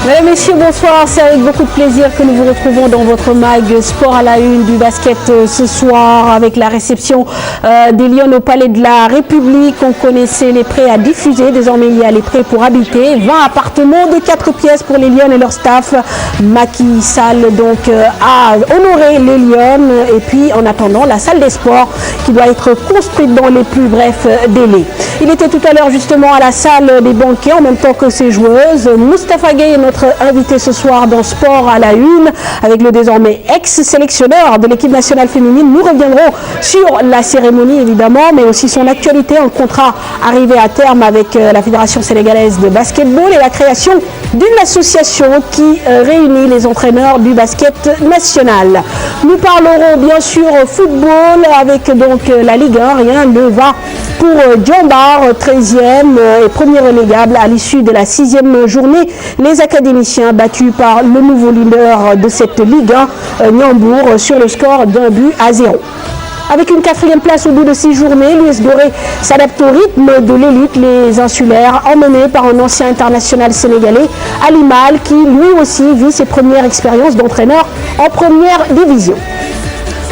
Mesdames, Messieurs, bonsoir. C'est avec beaucoup de plaisir que nous vous retrouvons dans votre mag Sport à la une du basket ce soir avec la réception des Lions au Palais de la République. On connaissait les prêts à diffuser. Désormais, il y a les prêts pour habiter. 20 appartements de 4 pièces pour les Lions et leur staff. Macky Sall donc a honoré les Lions. Et puis, en attendant, la salle des sports qui doit être construite dans les plus brefs délais. Il était tout à l'heure justement à la salle des banquets en même temps que ses joueuses. Moustapha Gueye est notre invité ce soir dans Sport à la une avec le désormais ex-sélectionneur de l'équipe nationale féminine. Nous reviendrons sur la cérémonie évidemment, mais aussi son actualité, un contrat arrivé à terme avec la Fédération sénégalaise de basketball et la création d'une association qui réunit les entraîneurs du basket national. Nous parlerons bien sûr football avec donc la Ligue 1. Rien ne va pour Djambar, 13e et premier relégable à l'issue de la 6e journée. Les académiciens battus par le nouveau leader de cette Ligue 1, Niambour, sur le score d'1-0. Avec une 4e place au bout de 6 journées, l'US Gorée s'adapte au rythme de l'élite, les insulaires, emmenés par un ancien international sénégalais, Ali Mal, qui lui aussi vit ses premières expériences d'entraîneur en première division.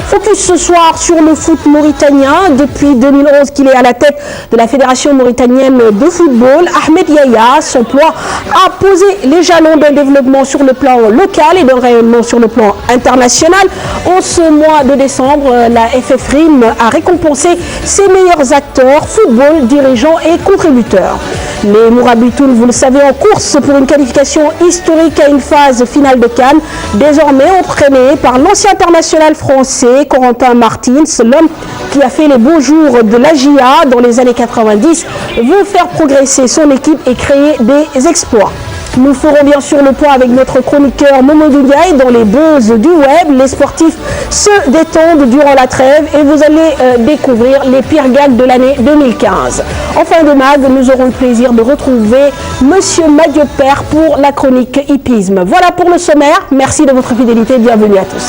Focus ce soir sur le foot mauritanien. Depuis 2011 qu'il est à la tête de la Fédération mauritanienne de football, Ahmed Yahya s'emploie à poser les jalons d'un développement sur le plan local et d'un rayonnement sur le plan international. En ce mois de décembre, la FFRIM a récompensé ses meilleurs acteurs, football, dirigeants et contributeurs. Les Mourabitoun, vous le savez, en course pour une qualification historique à une phase finale de Cannes, désormais entraîné par l'ancien international français Corentin Martins, l'homme qui a fait les beaux jours de l'AJA dans les années 90, veut faire progresser son équipe et créer des exploits. Nous ferons bien sûr le point avec notre chroniqueur Momodou Ndiaye dans les buzz du web. Les sportifs se détendent durant la trêve et vous allez découvrir les pires gags de l'année 2015. En fin de mag, nous aurons le plaisir de retrouver Monsieur Mathieu Père pour la chronique hippisme. Voilà pour le sommaire. Merci de votre fidélité. Bienvenue à tous.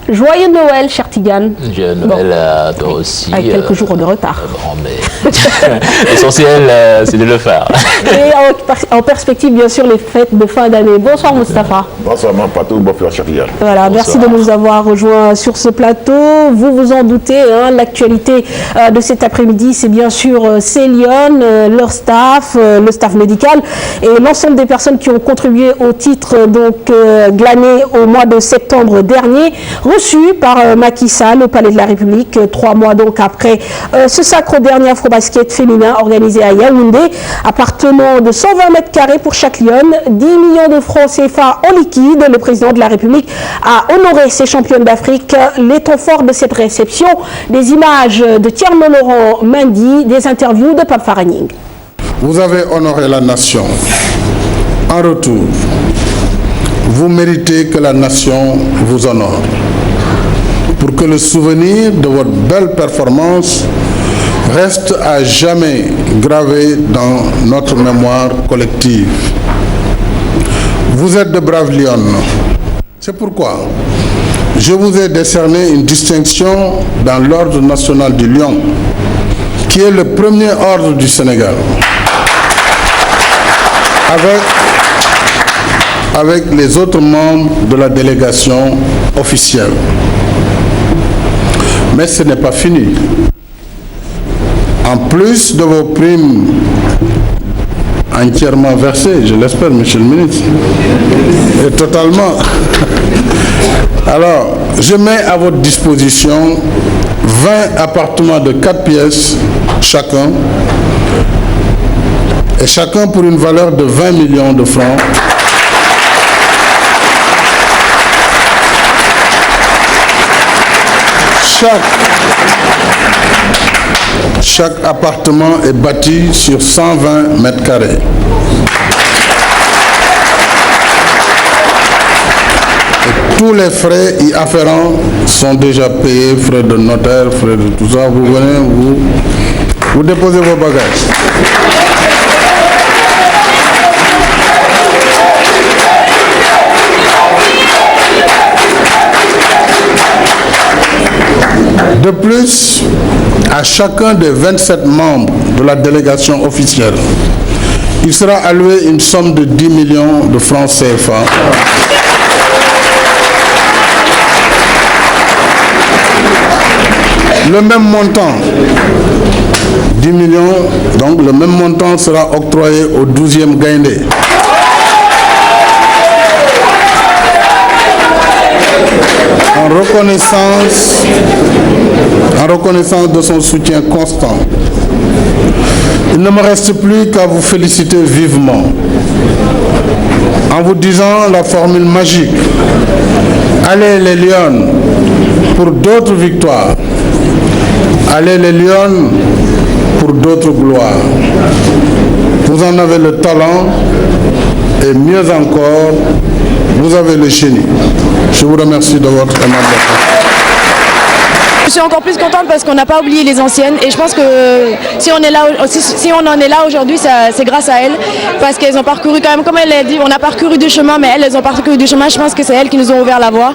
Joyeux Noël, cher Tigane. Joyeux Noël à toi aussi. Avec quelques jours de retard. L'essentiel, c'est de le faire. Et en perspective, bien sûr, les fêtes de fin d'année. Bonsoir, Moustapha. Bonsoir, Mapatou. Bonsoir, cher Tigane. Voilà, merci de nous avoir rejoints sur ce plateau. Vous vous en doutez, hein, l'actualité de cet après-midi, c'est bien sûr ces Lions, leur staff, le staff médical et l'ensemble des personnes qui ont contribué au titre donc glané au mois de septembre dernier, reçu par Macky Sall au Palais de la République, 3 mois donc après ce sacre dernier Afrobasket féminin organisé à Yaoundé, appartenant de 120 mètres carrés pour chaque lionne, 10 millions de francs CFA en liquide. Le président de la République a honoré ses championnes d'Afrique. Les temps forts de cette réception, des images de Thierno Laurent Mendy, des interviews de Pape Faraning. Vous avez honoré la nation. En retour, vous méritez que la nation vous honore. Pour que le souvenir de votre belle performance reste à jamais gravé dans notre mémoire collective. Vous êtes de braves lionnes. C'est pourquoi je vous ai décerné une distinction dans l'ordre national du Lion, qui est le premier ordre du Sénégal. Avec les autres membres de la délégation officielle. Mais ce n'est pas fini. En plus de vos primes entièrement versées, je l'espère, monsieur le ministre, et totalement. Alors, je mets à votre disposition 20 appartements de 4 pièces chacun, et chacun pour une valeur de 20 millions de francs. Chaque appartement est bâti sur 120 mètres carrés. Et tous les frais y afférents sont déjà payés, frais de notaire, frais de tout ça. Vous venez, vous déposez vos bagages. De plus, à chacun des 27 membres de la délégation officielle, il sera alloué une somme de 10 millions de francs CFA. Le même montant, 10 millions, donc le même montant sera octroyé au 12e Gaïndé. En reconnaissance de son soutien constant. Il ne me reste plus qu'à vous féliciter vivement en vous disant la formule magique. Allez les Lions pour d'autres victoires. Allez les Lions pour d'autres gloires. Vous en avez le talent et mieux encore, vous avez le génie. Je vous remercie de votre aimable attention. Je suis encore plus contente parce qu'on n'a pas oublié les anciennes et je pense que si on en est là aujourd'hui, c'est grâce à elles parce qu'elles ont parcouru quand même, comme elle l'a dit, on a parcouru du chemin, mais elles ont parcouru du chemin. Je pense que c'est elles qui nous ont ouvert la voie.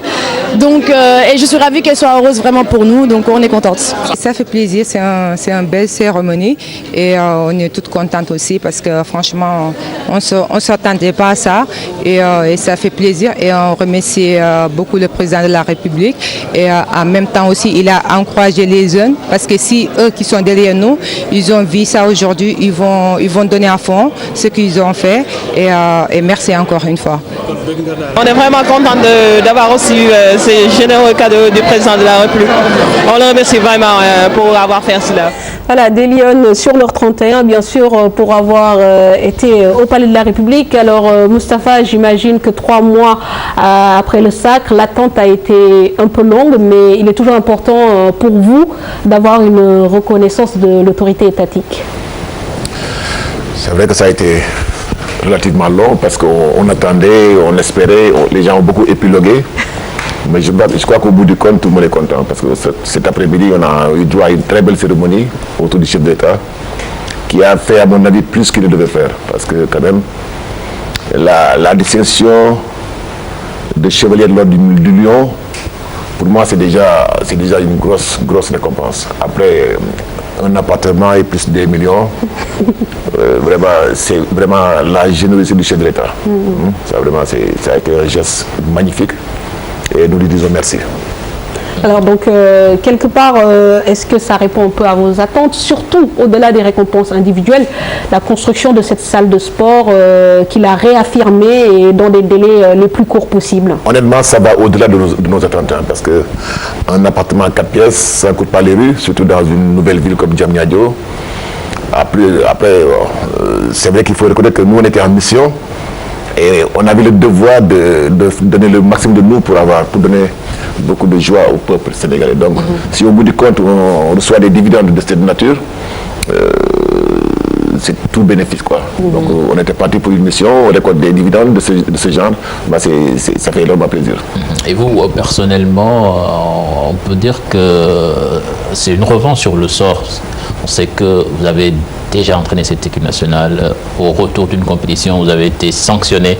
Donc, et je suis ravie qu'elles soient heureuses vraiment pour nous, donc on est contente. Ça fait plaisir, c'est une belle cérémonie et on est toutes contentes aussi parce que franchement, on ne s'attendait pas à ça et ça fait plaisir et on remercie beaucoup le président de la République et en même temps aussi, il a encouragé les jeunes parce que si eux qui sont derrière nous, ils ont vu ça aujourd'hui, ils vont donner à fond ce qu'ils ont fait et merci encore une fois. On est vraiment content d'avoir reçu ces généreux cadeaux du président de la République. On le remercie vraiment pour avoir fait cela. Voilà, des Lions sur leur 31, bien sûr, pour avoir été au Palais de la République. Alors, Moustapha, j'imagine que 3 mois après le sacre, l'attente a été un peu longue, mais il est toujours important pour vous d'avoir une reconnaissance de l'autorité étatique. C'est vrai que ça a été relativement long parce qu'on attendait, on espérait, les gens ont beaucoup épilogué. Mais je crois qu'au bout du compte, tout le monde est content parce que cet après-midi, on a eu droit à une très belle cérémonie autour du chef d'État qui a fait, à mon avis, plus qu'il ne devait faire. Parce que quand même, la distinction de chevalier de l'ordre du Lion, pour moi, c'est déjà une grosse récompense. Après, un appartement et plus de 2 millions, c'est vraiment la générosité du chef de l'État. Ça a été un geste magnifique. Et nous lui disons merci. Alors donc, quelque part, est-ce que ça répond un peu à vos attentes, surtout au-delà des récompenses individuelles, la construction de cette salle de sport qu'il a réaffirmée et dans des délais les plus courts possibles? Honnêtement, ça va au-delà de nos attentes, parce qu'un appartement à 4 pièces, ça ne coûte pas les rues, surtout dans une nouvelle ville comme Diamniadio. Après c'est vrai qu'il faut reconnaître que nous, on était en mission. Et on avait le devoir de donner le maximum de nous pour donner beaucoup de joie au peuple sénégalais. Donc, si au bout du compte, on reçoit des dividendes de cette nature, c'est tout bénéfice, quoi. Donc, on était parti pour une mission, on récolte des dividendes de ce genre, ça fait énormément plaisir. Et vous, personnellement, on peut dire que c'est une revanche sur le sort. On sait que vous avez déjà entraîné cette équipe nationale. Au retour d'une compétition, vous avez été sanctionné.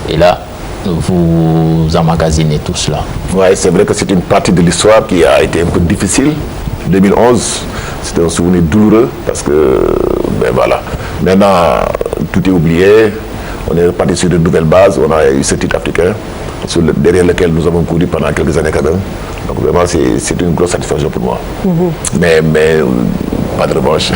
Et là, vous emmagasinez tout cela. Oui, c'est vrai que c'est une partie de l'histoire qui a été un peu difficile. 2011, c'était un souvenir douloureux parce que, voilà. Maintenant, tout est oublié. On est reparti sur de nouvelles bases. On a eu ce titre africain derrière lequel nous avons couru pendant quelques années quand même. Donc vraiment, c'est une grosse satisfaction pour moi. Mais pas de revanche.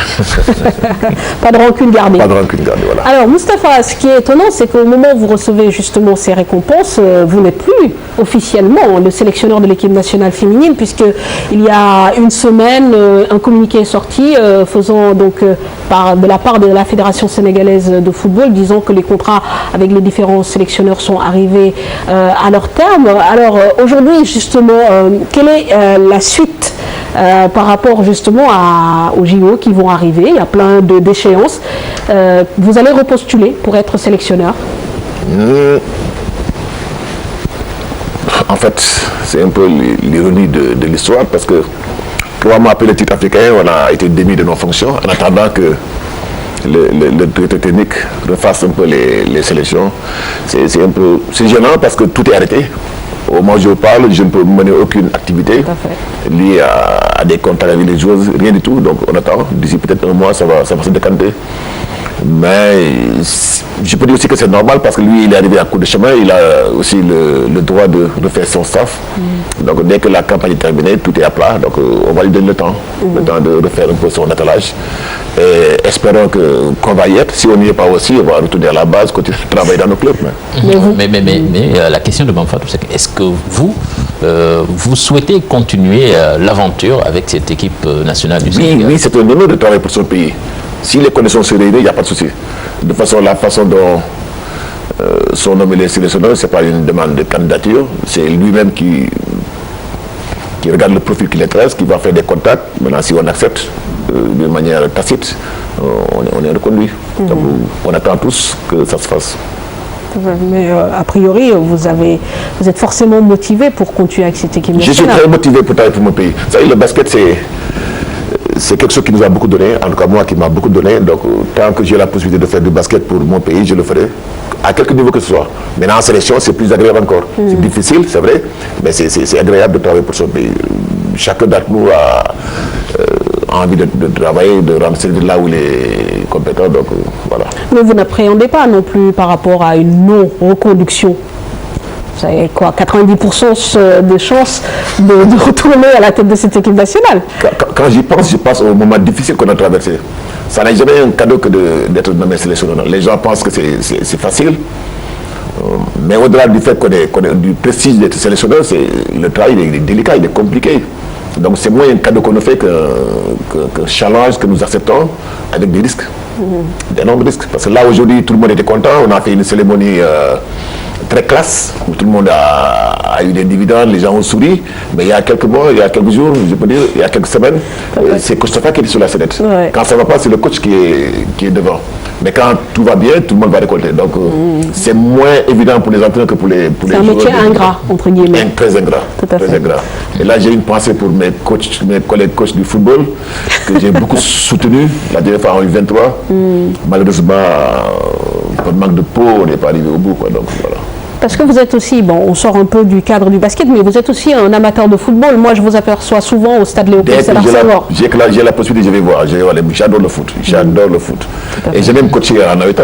Pas de rancune gardée. Pas de rancune gardée, voilà. Alors, Moustapha, ce qui est étonnant, c'est qu'au moment où vous recevez justement ces récompenses, vous n'êtes plus officiellement le sélectionneur de l'équipe nationale féminine, puisqu'il y a une semaine, un communiqué est sorti faisant donc de la part de la Fédération sénégalaise de football, disant que les contrats avec les différents sélectionneurs sont arrivés à leur terme. Alors, aujourd'hui, justement, quelle est la suite par rapport justement aux JO qui vont arriver? Il y a plein d'échéances. Vous allez repostuler pour être sélectionneur? En fait, c'est un peu l'ironie de l'histoire parce que 3 mois après le titre africain, on a été démis de nos fonctions en attendant que le directeur technique refasse un peu les sélections. C'est gênant parce que tout est arrêté. au moment où je parle, je ne peux mener aucune activité liée à des contacts avec les joueurs, rien du tout. Donc on attend, d'ici peut-être un mois, ça va se décanter. Mais je peux dire aussi que c'est normal parce que lui, il est arrivé à court de chemin, il a aussi le droit de refaire son staff. Donc dès que la campagne est terminée, tout est à plat. Donc on va lui donner le temps de refaire un peu son attelage. Et espérons qu'on va y être. Si on n'y est pas aussi, on va retourner à la base, continuer à travailler dans nos clubs. Mais la question de Bamfatou, c'est est-ce que vous souhaitez continuer l'aventure avec cette équipe nationale du Sénégal? Oui, c'est un honneur de travailler pour son pays. Si les conditions se réunissent, il n'y a pas de souci. De la façon dont sont nommés les sélectionneurs, ce n'est pas une demande de candidature. C'est lui-même qui regarde le profil qui l'intéresse, qui va faire des contacts. Maintenant, si on accepte d'une manière tacite, on est reconduit. Donc, on attend tous que ça se fasse. Mais a priori, vous êtes forcément motivé pour continuer avec cette équipe nationale. Je suis très motivé pour travailler pour mon pays. Vous savez, le basket, c'est quelque chose qui nous a beaucoup donné, en tout cas moi qui m'a beaucoup donné. Donc tant que j'ai la possibilité de faire du basket pour mon pays, je le ferai, à quelque niveau que ce soit. Maintenant en sélection, c'est plus agréable encore. C'est difficile, c'est vrai, mais c'est agréable de travailler pour son pays. Chacun d'entre nous a envie de travailler, de rendre service là où il est compétent. Donc voilà. Mais vous n'appréhendez pas non plus par rapport à une non-reconduction? Vous avez quoi, 90% de chances de retourner à la tête de cette équipe nationale? Quand j'y pense, je pense au moment difficile qu'on a traversé. Ça n'est jamais un cadeau que d'être nommé sélectionneur. Les gens pensent que c'est facile. Mais au-delà du fait qu'on ait du prestige d'être sélectionneur, le travail il est délicat, il est compliqué. Donc c'est moins un cadeau qu'on nous fait qu'un challenge que nous acceptons avec des risques, d'énormes risques. Parce que là aujourd'hui tout le monde était content, on a fait une cérémonie très classe, où tout le monde a eu des dividendes, les gens ont souri, mais il y a quelques mois, il y a quelques jours, je peux dire, il y a quelques semaines, c'est Christopher qui est sur la sellette. Ouais. Quand ça ne va pas, c'est le coach qui est devant. Mais quand tout va bien, tout le monde va récolter. Donc c'est moins évident pour les entraîneurs que pour les joueurs. C'est un métier ingrat, entre guillemets. Très ingrat. Très ingrat. Et là, j'ai une pensée pour mes collègues coachs du football, que j'ai beaucoup soutenu la dernière fois en U23. Malheureusement, par manque de peau, on n'est pas arrivé au bout. Donc voilà. Parce que vous êtes aussi, bon, on sort un peu du cadre du basket, mais vous êtes aussi un amateur de football. Moi, je vous aperçois souvent au stade Léopold Sédar Senghor. J'ai la possibilité, je vais voir. J'adore le foot. J'adore le foot. Et j'ai même coaché à Nawetan.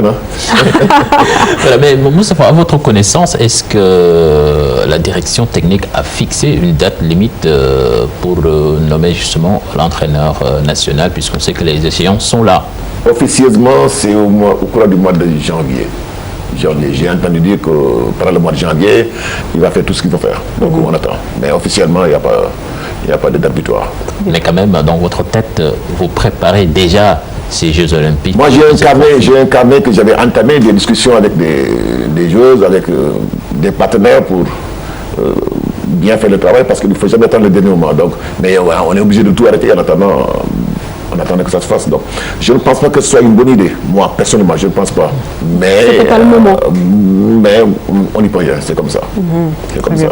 Voilà, mais Moustapha, à votre connaissance, est-ce que la direction technique a fixé une date limite pour nommer justement l'entraîneur national, puisqu'on sait que les échéances sont là? Officieusement, c'est au cours du mois de janvier. J'ai entendu dire que pendant le mois de janvier, il va faire tout ce qu'il faut faire. Donc on attend. Mais officiellement, il n'y a pas de date butoir. Mais quand même, dans votre tête, vous préparez déjà ces Jeux Olympiques. Moi, j'ai un carnet que j'avais entamé des discussions avec des joueurs, avec des partenaires pour bien faire le travail, parce qu'il ne faut jamais attendre le dernier moment. Donc, mais on est obligé de tout arrêter en attendant que ça se fasse. Donc, je ne pense pas que ce soit une bonne idée. Moi, personnellement, je ne pense pas. Mais, c'était pas le moment. Mais on n'y peut rien, c'est comme ça. C'est comme ça.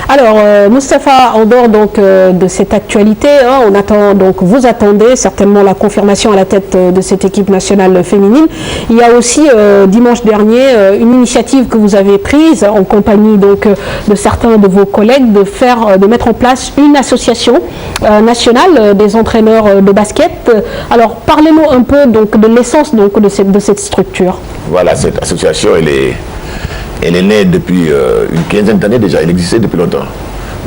Alors, Moustapha, en dehors donc de cette actualité, on attend donc, vous attendez certainement la confirmation à la tête de cette équipe nationale féminine. Il y a aussi dimanche dernier une initiative que vous avez prise en compagnie donc de certains de vos collègues de mettre en place une association nationale des entraîneurs de basket. Alors, parlez-nous un peu donc, de l'essence donc, de cette structure. Voilà, cette association, elle est née depuis une quinzaine d'années déjà, elle existait depuis longtemps.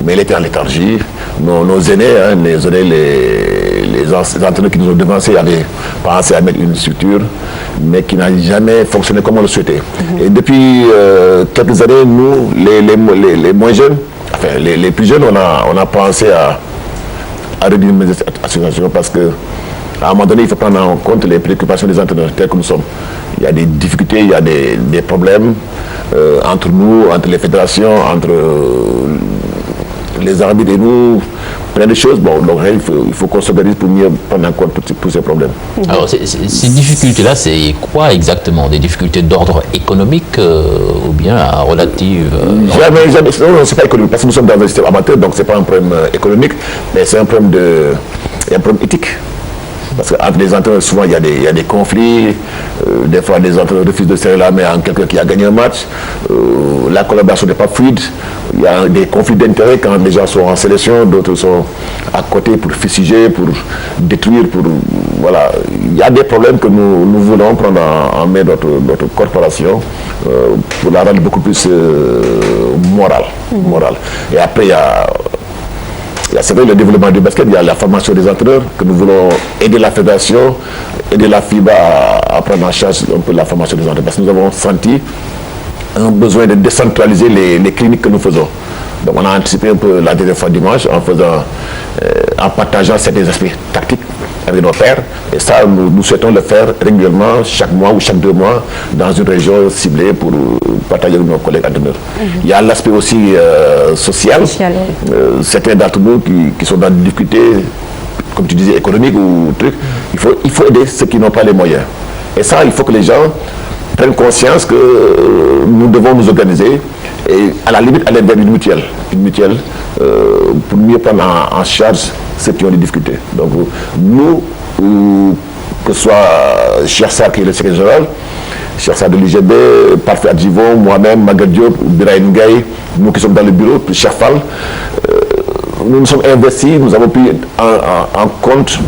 Mais elle était en léthargie. Nos aînés, les entraîneurs qui nous ont devancés avaient pensé à mettre une structure, mais qui n'a jamais fonctionné comme on le souhaitait. Et depuis quelques années, nous, les moins jeunes, enfin les plus jeunes, on a pensé à réduire cette association parce que à un moment donné, il faut prendre en compte les préoccupations des entraîneurs tels que nous sommes. Il y a des difficultés, il y a des problèmes entre nous, entre les fédérations, entre les arbitres et nous, plein de choses. Bon, donc il faut qu'on s'organise pour mieux prendre en compte tous ces problèmes. Alors, ces difficultés-là, c'est quoi exactement? Des difficultés d'ordre économique ou bien relative Jamais, non, c'est pas économique, parce que nous sommes dans un système amateur, donc c'est pas un problème économique, mais c'est un problème éthique. Parce qu'entre les entraîneurs, souvent, il y a des conflits. Des fois, les entraîneurs refusent de serrer la main à quelqu'un qui a gagné un match. La collaboration n'est pas fluide. Il y a des conflits d'intérêts quand les gens sont en sélection, d'autres sont à côté pour fustiger, pour détruire, voilà. Il y a des problèmes que nous voulons prendre en main notre corporation pour la rendre beaucoup plus morale. Et après, c'est vrai, le développement du basket, il y a la formation des entraîneurs, que nous voulons aider la fédération, aider la FIBA à prendre en charge un peu la formation des entraîneurs. Parce que nous avons senti un besoin de décentraliser les cliniques que nous faisons. Donc on a anticipé un peu la dernière fois dimanche en partageant certains aspects tactiques avec nos pairs. Et ça, nous souhaitons le faire régulièrement, chaque mois ou chaque 2 mois, dans une région ciblée pour partager avec nos collègues entraîneurs. Il y a l'aspect aussi social. Certains d'entre nous qui sont dans des difficultés, comme tu disais, économiques ou trucs, il faut aider ceux qui n'ont pas les moyens. Et ça, il faut que les gens prennent conscience que nous devons nous organiser et à la limite aller vers une mutuelle pour mieux prendre en charge ceux qui ont des difficultés. Donc nous, que ce soit Chersar qui est le secrétaire général, Chersar de l'UGB, Parfait Adjivon, moi-même, Maguette Diop, Birahim Gaye, nous qui sommes dans le bureau, puis Chafal, nous nous sommes investis, nous avons pris en compte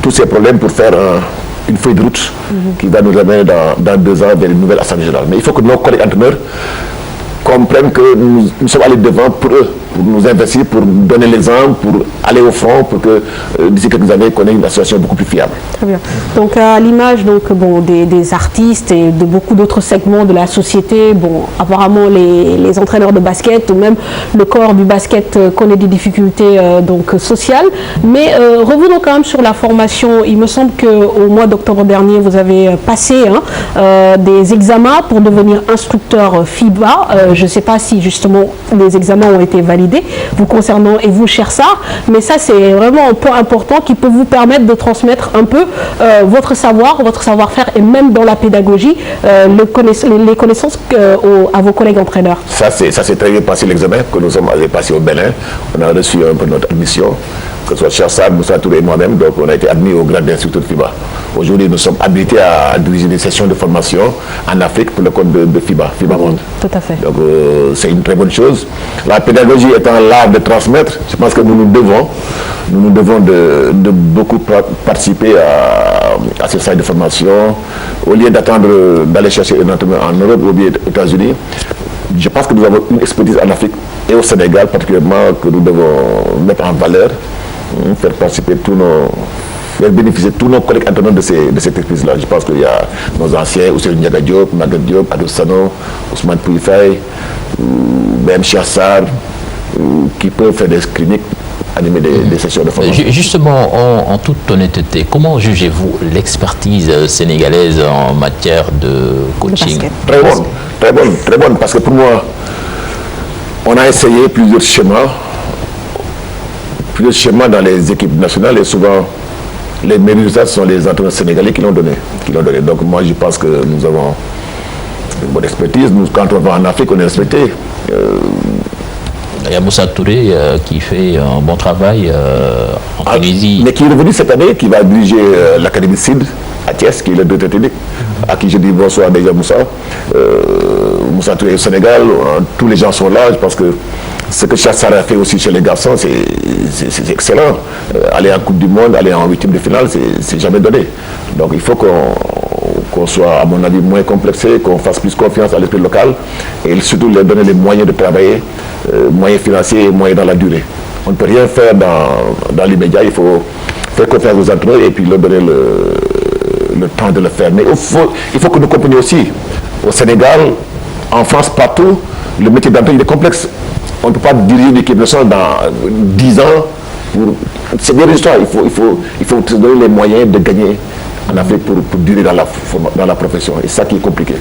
tous ces problèmes pour faire une feuille de route qui va nous amener dans 2 ans vers une nouvelle assemblée générale. Mais il faut que nos collègues entraîneurs comprennent que nous sommes allés devant pour eux, pour nous investir, pour donner l'exemple, pour aller au front, pour que d'ici quelques années, qu'on ait une association beaucoup plus fiable. Très bien. Donc à l'image des artistes et de beaucoup d'autres segments de la société, apparemment les entraîneurs de basket ou même le corps du basket connaît des difficultés sociales. Mais revenons quand même sur la formation. Il me semble qu'au mois d'octobre dernier, vous avez passé des examens pour devenir instructeur FIBA. Je ne sais pas si justement les examens ont été validés vous concernant et vous, Chersar, mais ça c'est vraiment un point important qui peut vous permettre de transmettre un peu votre savoir-faire et même dans la pédagogie les connaissances à vos collègues entraîneurs. Ça s'est très bien passé l'examen que nous sommes allés passer au Bénin. On a reçu un peu notre admission, que ce soit Chersar, Moussa Touré et moi-même, donc on a été admis au grade d'instructeur FIBA. Aujourd'hui, nous sommes habilités à diriger des sessions de formation en Afrique pour le compte de FIBA Monde. Tout à fait. Donc c'est une très bonne chose. La pédagogie étant l'art de transmettre, je pense que nous nous devons de beaucoup participer à ce site de formation. Au lieu d'attendre d'aller chercher un entraîneur en Europe ou bien aux États-Unis, je pense que nous avons une expertise en Afrique et au Sénégal particulièrement que nous devons mettre en valeur, faire participer faire bénéficier tous nos collègues entraîneurs de cette expertise-là. Je pense qu'il y a nos anciens, Ousseynou Ndiaga Diop, Maguette Diop, Adou Sano, Ousmane Pouifay, même Chersar, qui peuvent faire des cliniques, animer des sessions de formation. Justement, en toute honnêteté, comment jugez-vous l'expertise sénégalaise en matière de coaching? Très bonne, parce que pour moi, on a essayé plusieurs schémas dans les équipes nationales et souvent les meilleurs résultats sont les entraîneurs sénégalais qui l'ont donné. Donc moi je pense que nous avons une bonne expertise. Nous, quand on va en Afrique, on est respecté. Il y a Moussa Touré qui fait un bon travail en Tunisie. Mais qui est revenu cette année, qui va diriger l'Académie CID à Thiès, qui est le directeur technique, à qui je dis bonsoir déjà Moussa. Moussa Touré au Sénégal, tous les gens sont là. Je pense que ce que Chersar a fait aussi chez les garçons, c'est excellent. Aller en Coupe du Monde, aller en 8e de finale, c'est jamais donné. Donc il faut qu'on soit, à mon avis, moins complexé, qu'on fasse plus confiance à l'esprit local et surtout leur donner les moyens de travailler, moyens financiers et moyens dans la durée. On ne peut rien faire dans l'immédiat, il faut faire confiance aux entraîneurs et puis leur donner le temps de le faire. Mais il faut que nous comprenions aussi, au Sénégal, en France, partout, le métier d'entraîneur est complexe. On ne peut pas diriger une équipe nationale dans 10 ans. C'est des résultats. Il faut se donner les moyens de gagner en Afrique pour durer dans la profession. Et c'est ça qui est compliqué.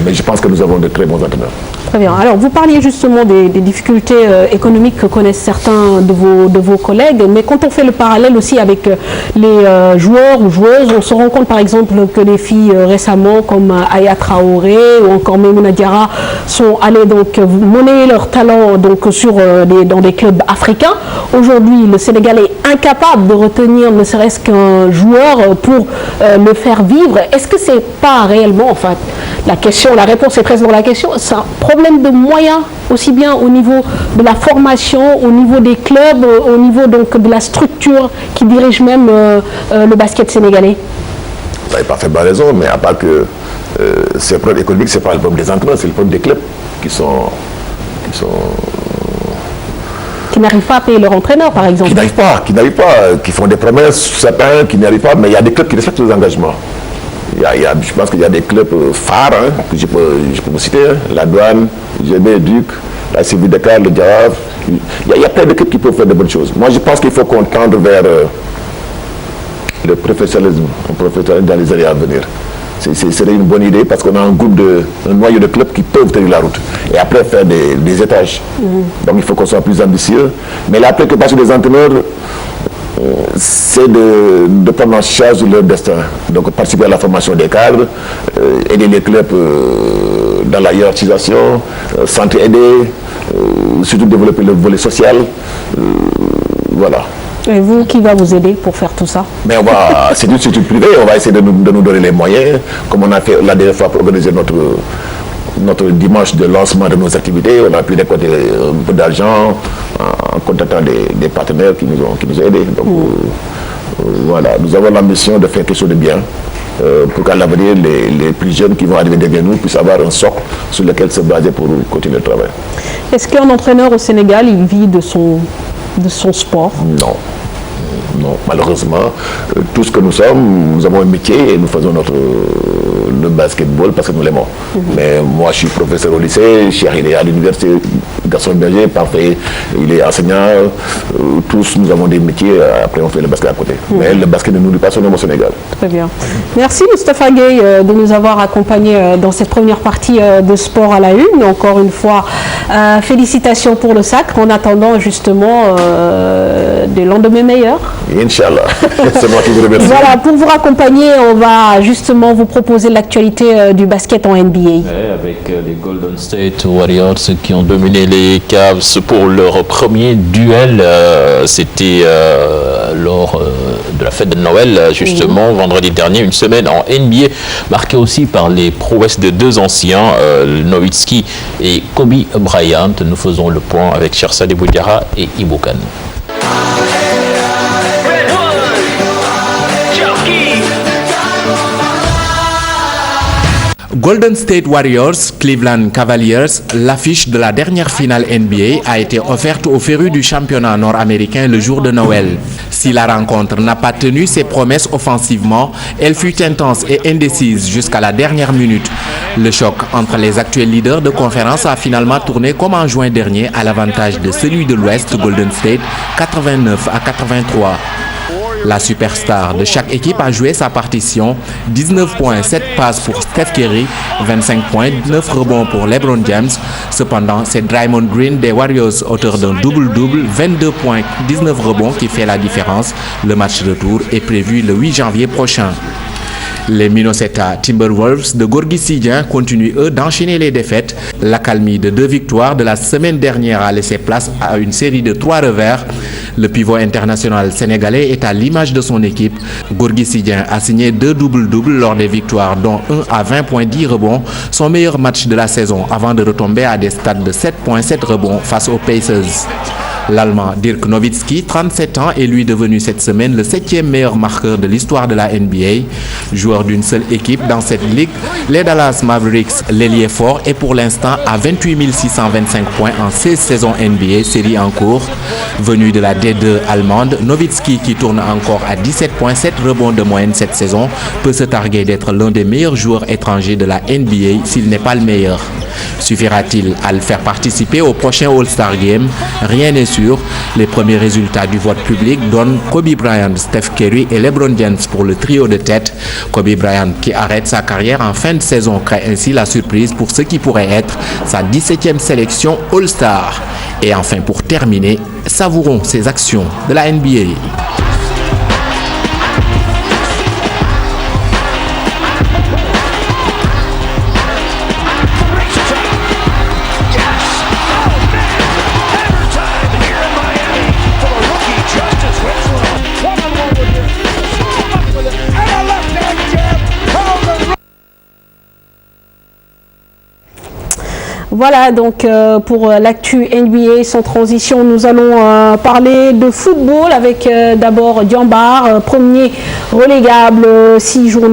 Mais je pense que nous avons de très bons entraîneurs. Très bien. Alors, vous parliez justement des difficultés économiques que connaissent certains de vos collègues, mais quand on fait le parallèle aussi avec les joueurs ou joueuses, on se rend compte par exemple que les filles récemment, comme Aya Traoré ou encore Maimouna Diarra, sont allées donc monnayer leur talent donc, dans des clubs africains. Aujourd'hui, le Sénégal est incapable de retenir ne serait-ce qu'un joueur pour le faire vivre. Est-ce que c'est pas réellement, enfin, la réponse est presque dans la question, c'est un problème de moyens, aussi bien au niveau de la formation, au niveau des clubs, au niveau donc de la structure qui dirige même le basket sénégalais? Vous n'avez parfaitement raison, mais à part que c'est le problème économique, c'est pas le problème des entraîneurs, c'est le problème des clubs qui n'arrivent pas à payer leur entraîneur, par exemple. Qui n'arrivent pas, qui font des promesses, certains qui n'y arrivent pas, mais il y a des clubs qui respectent les engagements. Je pense qu'il y a des clubs phares, que je peux vous citer, la Douane, GB, Duc, la Civi Dakar, le Diaraf. Il y a plein de clubs qui peuvent faire de bonnes choses. Moi, je pense qu'il faut qu'on tende vers le professionnalisme dans les années à venir. Ce serait une bonne idée parce qu'on a un noyau de clubs qui peuvent tenir la route et après faire des étages. Donc il faut qu'on soit plus ambitieux. Mais la préoccupation des entraîneurs, c'est de prendre en charge leur destin. Donc participer à la formation des cadres, aider les clubs dans la hiérarchisation, s'entraider, surtout développer le volet social. Voilà. Et vous, qui va vous aider pour faire tout ça? Mais c'est une structure privée, on va essayer de nous donner les moyens, comme on a fait la dernière fois pour organiser notre dimanche de lancement de nos activités. On a pu récolter un peu d'argent en contactant des partenaires qui nous ont aidés. Donc voilà, nous avons l'ambition de faire quelque chose de bien pour qu'à l'avenir, les plus jeunes qui vont arriver derrière nous puissent avoir un socle sur lequel se baser pour continuer le travail. Est-ce qu'un entraîneur au Sénégal, il vit de son sport? Non, malheureusement, tout ce que nous sommes, nous avons un métier et nous faisons le basketball parce que nous l'aimons. Mais moi, je suis professeur au lycée, Cheikh, il est à l'université Gaston Berger, parfait, il est enseignant. Tous, nous avons des métiers, après on fait le basket à côté. Mais le basket ne nous nourrit pas seulement au Sénégal. Très bien. Merci Moustapha Gueye de nous avoir accompagnés dans cette première partie de Sport à la Une. Encore une fois, félicitations pour le sacre en attendant justement des lendemains meilleurs. Inch'Allah, c'est moi qui vous remercie. Voilà, pour vous raccompagner, on va justement vous proposer l'actualité du basket en NBA. Ouais, avec les Golden State Warriors qui ont dominé les Cavs pour leur premier duel. C'était lors de la fête de Noël, justement, vendredi dernier, une semaine en NBA, marquée aussi par les prouesses de deux anciens, Nowitzki et Kobe Bryant. Nous faisons le point avec Chersad Boudiara et Iboukan. Golden State Warriors, Cleveland Cavaliers, l'affiche de la dernière finale NBA a été offerte aux férus du championnat nord-américain le jour de Noël. Si la rencontre n'a pas tenu ses promesses offensivement, elle fut intense et indécise jusqu'à la dernière minute. Le choc entre les actuels leaders de conférence a finalement tourné comme en juin dernier à l'avantage de celui de l'Ouest, Golden State, 89-83. La superstar de chaque équipe a joué sa partition, 19 points, 7 passes pour Steph Curry, 25 points, 9 rebonds pour LeBron James. Cependant, c'est Draymond Green des Warriors, auteur d'un double-double, 22 points, 19 rebonds qui fait la différence. Le match retour est prévu le 8 janvier prochain. Les Minnesota Timberwolves de Gorgui Sy-Dieng continuent eux d'enchaîner les défaites. L'accalmie de 2 victoires de la semaine dernière a laissé place à une série de 3 revers. Le pivot international sénégalais est à l'image de son équipe. Gorgui Sy-Dieng a signé 2 double-doubles lors des victoires, dont 1 à 20 points 10 rebonds, son meilleur match de la saison avant de retomber à des stats de 7 points 7 rebonds face aux Pacers. L'Allemand Dirk Nowitzki, 37 ans, est lui devenu cette semaine le 7e meilleur marqueur de l'histoire de la NBA. Joueur d'une seule équipe dans cette ligue, les Dallas Mavericks, l'ailier fort, est pour l'instant à 28 625 points en 16 saisons NBA, série en cours. Venu de la D2 allemande, Nowitzki, qui tourne encore à 17 points 7 rebonds de moyenne cette saison, peut se targuer d'être l'un des meilleurs joueurs étrangers de la NBA s'il n'est pas le meilleur. Suffira-t-il à le faire participer au prochain All-Star Game? Rien n'est sûr. Les premiers résultats du vote public donnent Kobe Bryant, Steph Curry et LeBron James pour le trio de tête. Kobe Bryant, qui arrête sa carrière en fin de saison, crée ainsi la surprise pour ce qui pourrait être sa 17e sélection All-Star. Et enfin, pour terminer, savourons ces actions de la NBA. Voilà donc pour l'actu NBA sans transition, nous allons parler de football avec d'abord Diambar, premier relégable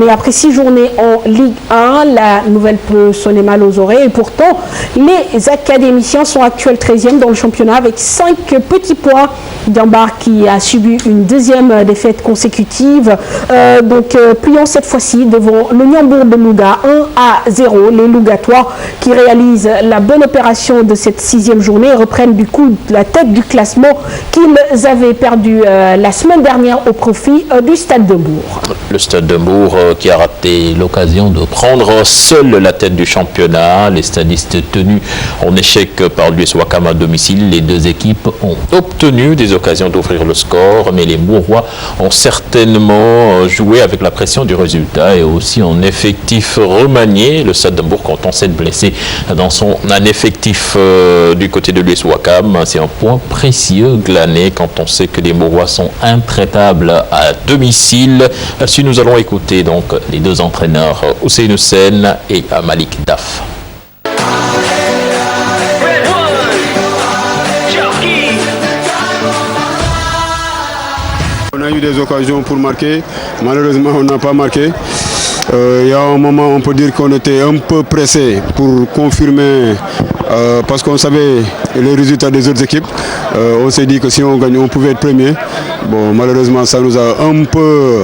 après 6 journées en Ligue 1. La nouvelle peut sonner mal aux oreilles et pourtant les académiciens sont actuels 13e dans le championnat avec 5 petits points. Diambar qui a subi une deuxième défaite consécutive, pliant cette fois-ci devant le Niambour de Louga 1-0. Les Lougatois qui réalisent la bonne opération de cette 6e journée reprennent du coup la tête du classement qu'ils avaient perdu la semaine dernière au profit du Stade de Bourg. Le Stade de Bourg qui a raté l'occasion de prendre seul la tête du championnat. Les stadistes tenus en échec par l'US Ouakam à domicile. Les deux équipes ont obtenu des occasions d'ouvrir le score, mais les Bourrois ont certainement joué avec la pression du résultat et aussi en effectif remanié. Le Stade de Bourg comptant 7 blessés dans son effectif du côté de l'US Ouakam. C'est un point précieux glané quand on sait que les Bourrois sont intraitables à domicile. Si nous allons écouter donc les deux entraîneurs Ousseynou Sène et Malik Daf. On a eu des occasions pour marquer, malheureusement on n'a pas marqué. Il y a un moment, on peut dire qu'on était un peu pressé pour confirmer, parce qu'on savait les résultats des autres équipes. On s'est dit que si on gagne, on pouvait être premier. Bon, malheureusement, ça nous a un peu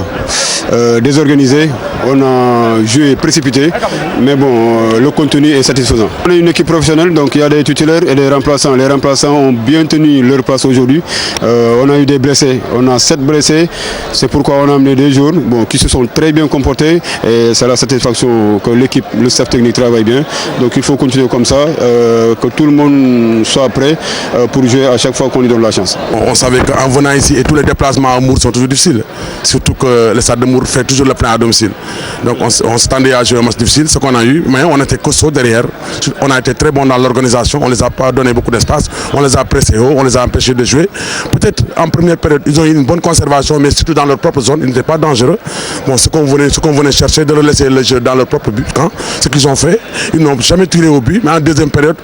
désorganisé. On a joué précipité, mais bon, le contenu est satisfaisant. On est une équipe professionnelle, donc il y a des titulaires et des remplaçants. Les remplaçants ont bien tenu leur place aujourd'hui. On a eu des blessés, on a 7 blessés. C'est pourquoi on a amené des joueurs qui se sont très bien comportés. Et c'est la satisfaction que l'équipe, le staff technique travaille bien. Donc il faut continuer comme ça, que tout le monde soit prêt pour jouer à chaque fois qu'on lui donne la chance. On savait qu'en venant ici, et tous les déplacements à Mour sont toujours difficiles. Surtout que le Stade de Mour fait toujours le plein à domicile. Donc on s'attendait à jouer un match difficile, ce qu'on a eu, mais on était costaud derrière. On a été très bon dans l'organisation, on ne les a pas donné beaucoup d'espace, on les a pressés haut, on les a empêchés de jouer. Peut-être en première période, ils ont eu une bonne conservation, mais surtout dans leur propre zone, ils n'étaient pas dangereux. Bon, ce qu'on venait chercher, de relaisser le jeu dans leur propre but, ce qu'ils ont fait, ils n'ont jamais tiré au but, mais en deuxième période,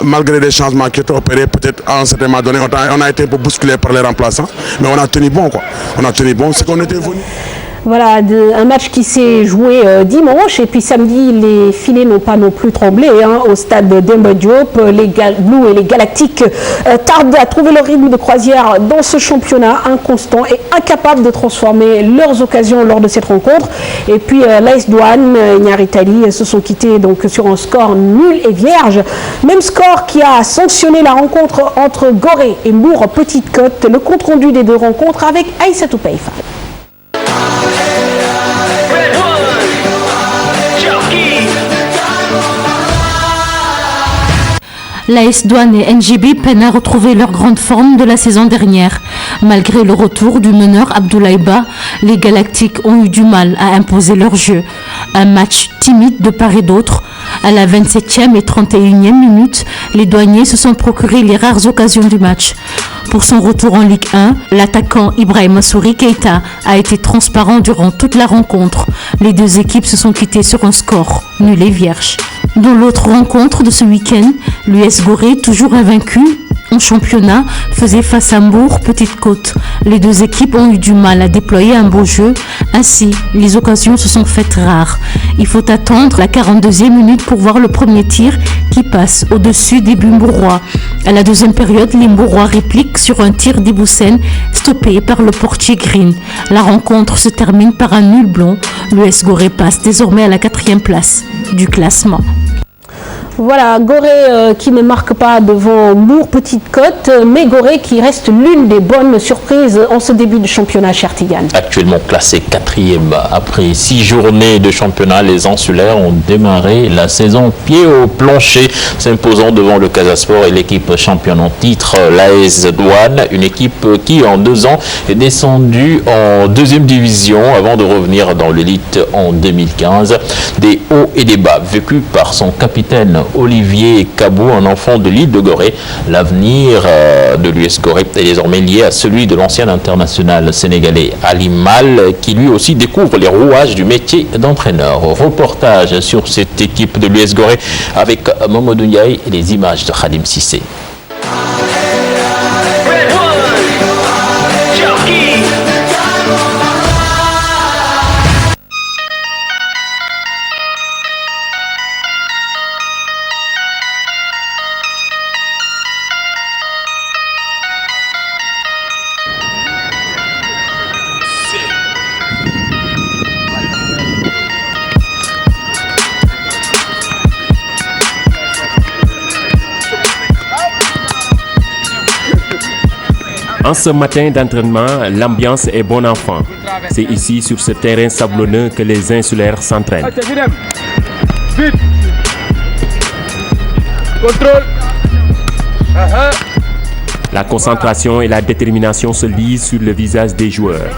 malgré des changements qui étaient opérés, peut-être à un certain moment donné, on a été un peu bousculé par les remplaçants, mais on a tenu bon, quoi. On a tenu bon, c'est qu'on était venu. Voilà, un match qui s'est joué dimanche et puis samedi, les filets n'ont pas non plus tremblé au stade Demba Diop. Les Blues et les Galactiques tardent à trouver leur rythme de croisière dans ce championnat inconstant et incapables de transformer leurs occasions lors de cette rencontre. Et puis l'AS Douane et Niaritali se sont quittés donc sur un score nul et vierge. Même score qui a sanctionné la rencontre entre Gorée et Mour Petite Côte. Le compte rendu des deux rencontres avec Aïssatou Peifa. L'AS Douane et NGB peinent à retrouver leur grande forme de la saison dernière. Malgré le retour du meneur Abdoulaye Ba, les Galactiques ont eu du mal à imposer leur jeu. Un match timide de part et d'autre. À la 27e et 31e minute, les douaniers se sont procurés les rares occasions du match. Pour son retour en Ligue 1, l'attaquant Ibrahima Souri Keita a été transparent durant toute la rencontre. Les deux équipes se sont quittées sur un score nul et vierge. Dans l'autre rencontre de ce week-end, l'US Gorée, toujours invaincu en championnat, faisait face à Mour Petite Côte. Les deux équipes ont eu du mal à déployer un beau jeu. Ainsi, les occasions se sont faites rares. Il faut attendre la 42e minute pour voir le premier tir qui passe au-dessus des buts mbourois. À la deuxième période, les Mbourois répliquent sur un tir d'Iboussen stoppé par le portier Green. La rencontre se termine par un nul blanc. L'US Gorée passe désormais à la 4e place du classement. Voilà, Gorée qui ne marque pas devant Mour Petite Côte, mais Gorée qui reste l'une des bonnes surprises en ce début de championnat, cher Tigane. Actuellement classé 4e après 6 journées de championnat, les Insulaires ont démarré la saison pied au plancher, s'imposant devant le Casa Sport et l'équipe championne en titre, l'AS Douane, une équipe qui en 2 ans est descendue en 2e division avant de revenir dans l'élite en 2015. Des hauts et des bas vécus par son capitaine Olivier Kabou, un enfant de l'île de Gorée. L'avenir de l'US Gorée est désormais lié à celui de l'ancien international sénégalais Ali Mal, qui lui aussi découvre les rouages du métier d'entraîneur. Reportage sur cette équipe de l'US Gorée avec Mamadou Ndiaye et les images de Khadim Sissé. En ce matin d'entraînement, l'ambiance est bon enfant. C'est ici, sur ce terrain sablonneux, que les Insulaires s'entraînent. Contrôle. La concentration et la détermination se lisent sur le visage des joueurs.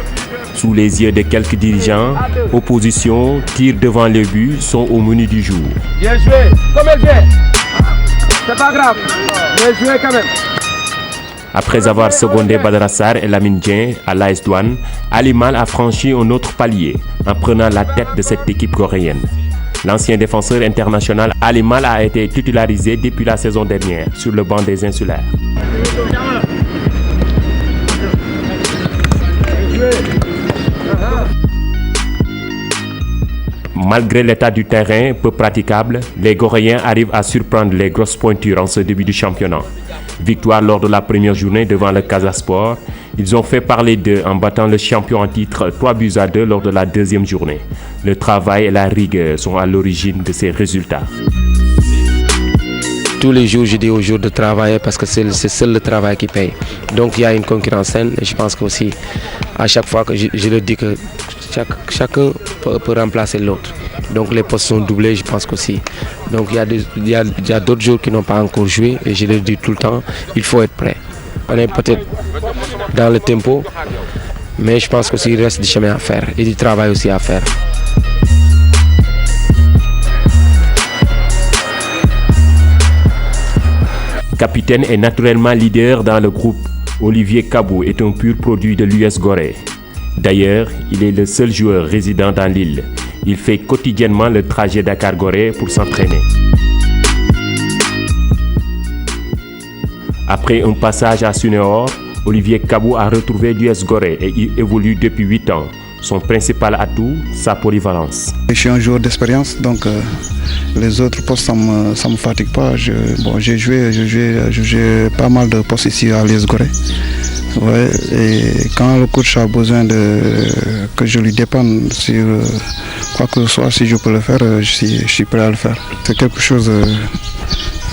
Sous les yeux de quelques dirigeants, opposition, tirs devant le but sont au menu du jour. Bien joué, comme elle vient. C'est pas grave, bien joué quand même. Après avoir secondé Badara Sarr et Lamine Dieng à l'AS Douane, Ali Mal a franchi un autre palier en prenant la tête de cette équipe coréenne. L'ancien défenseur international Ali Mal a été titularisé depuis la saison dernière sur le banc des Insulaires. Malgré l'état du terrain peu praticable, les Goréens arrivent à surprendre les grosses pointures en ce début du championnat. Victoire lors de la première journée devant le Casa Sport. Ils ont fait parler d'eux en battant le champion en titre 3-2 lors de la deuxième journée. Le travail et la rigueur sont à l'origine de ces résultats. Tous les jours, je dis aux jours de travailler parce que c'est seul le travail qui paye. Donc il y a une concurrence saine et je pense qu'aussi, à chaque fois que je le dis que chacun peut remplacer l'autre. Donc les postes sont doublés, je pense qu'aussi. Donc il y a d'autres jours qui n'ont pas encore joué et je le dis tout le temps, il faut être prêt. On est peut-être dans le tempo, mais je pense qu'il reste du chemin à faire et du travail aussi à faire. Capitaine et naturellement leader dans le groupe, Olivier Kabou est un pur produit de l'US Gorée. D'ailleurs, il est le seul joueur résident dans l'île. Il fait quotidiennement le trajet Dakar-Gorée pour s'entraîner. Après un passage à Sunéor, Olivier Kabou a retrouvé l'US Gorée et y évolue depuis 8 ans. Son principal atout, sa polyvalence. Je suis un joueur d'expérience, donc les autres postes, ça me fatigue pas. J'ai joué pas mal de postes ici à l'US Gorée. Ouais, et quand le coach a besoin que je lui dépanne sur quoi que ce soit, si je peux le faire, je suis prêt à le faire. C'est quelque chose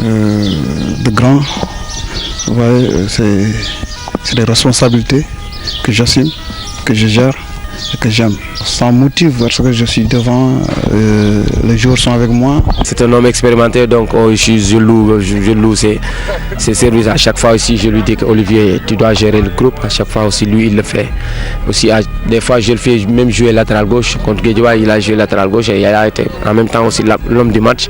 de grand. Ouais, c'est des responsabilités que j'assume, que je gère et que j'aime. Ça me motive parce que je suis devant, les joueurs sont avec moi. C'est un homme expérimenté, donc je loue ses services. À chaque fois aussi, je lui dis qu'Olivier, tu dois gérer le groupe. À chaque fois aussi, lui, il le fait. Aussi, des fois, je le fais même jouer latéral gauche. Contre Guédiawaye, il a joué latéral gauche et il a été en même temps aussi l'homme du match.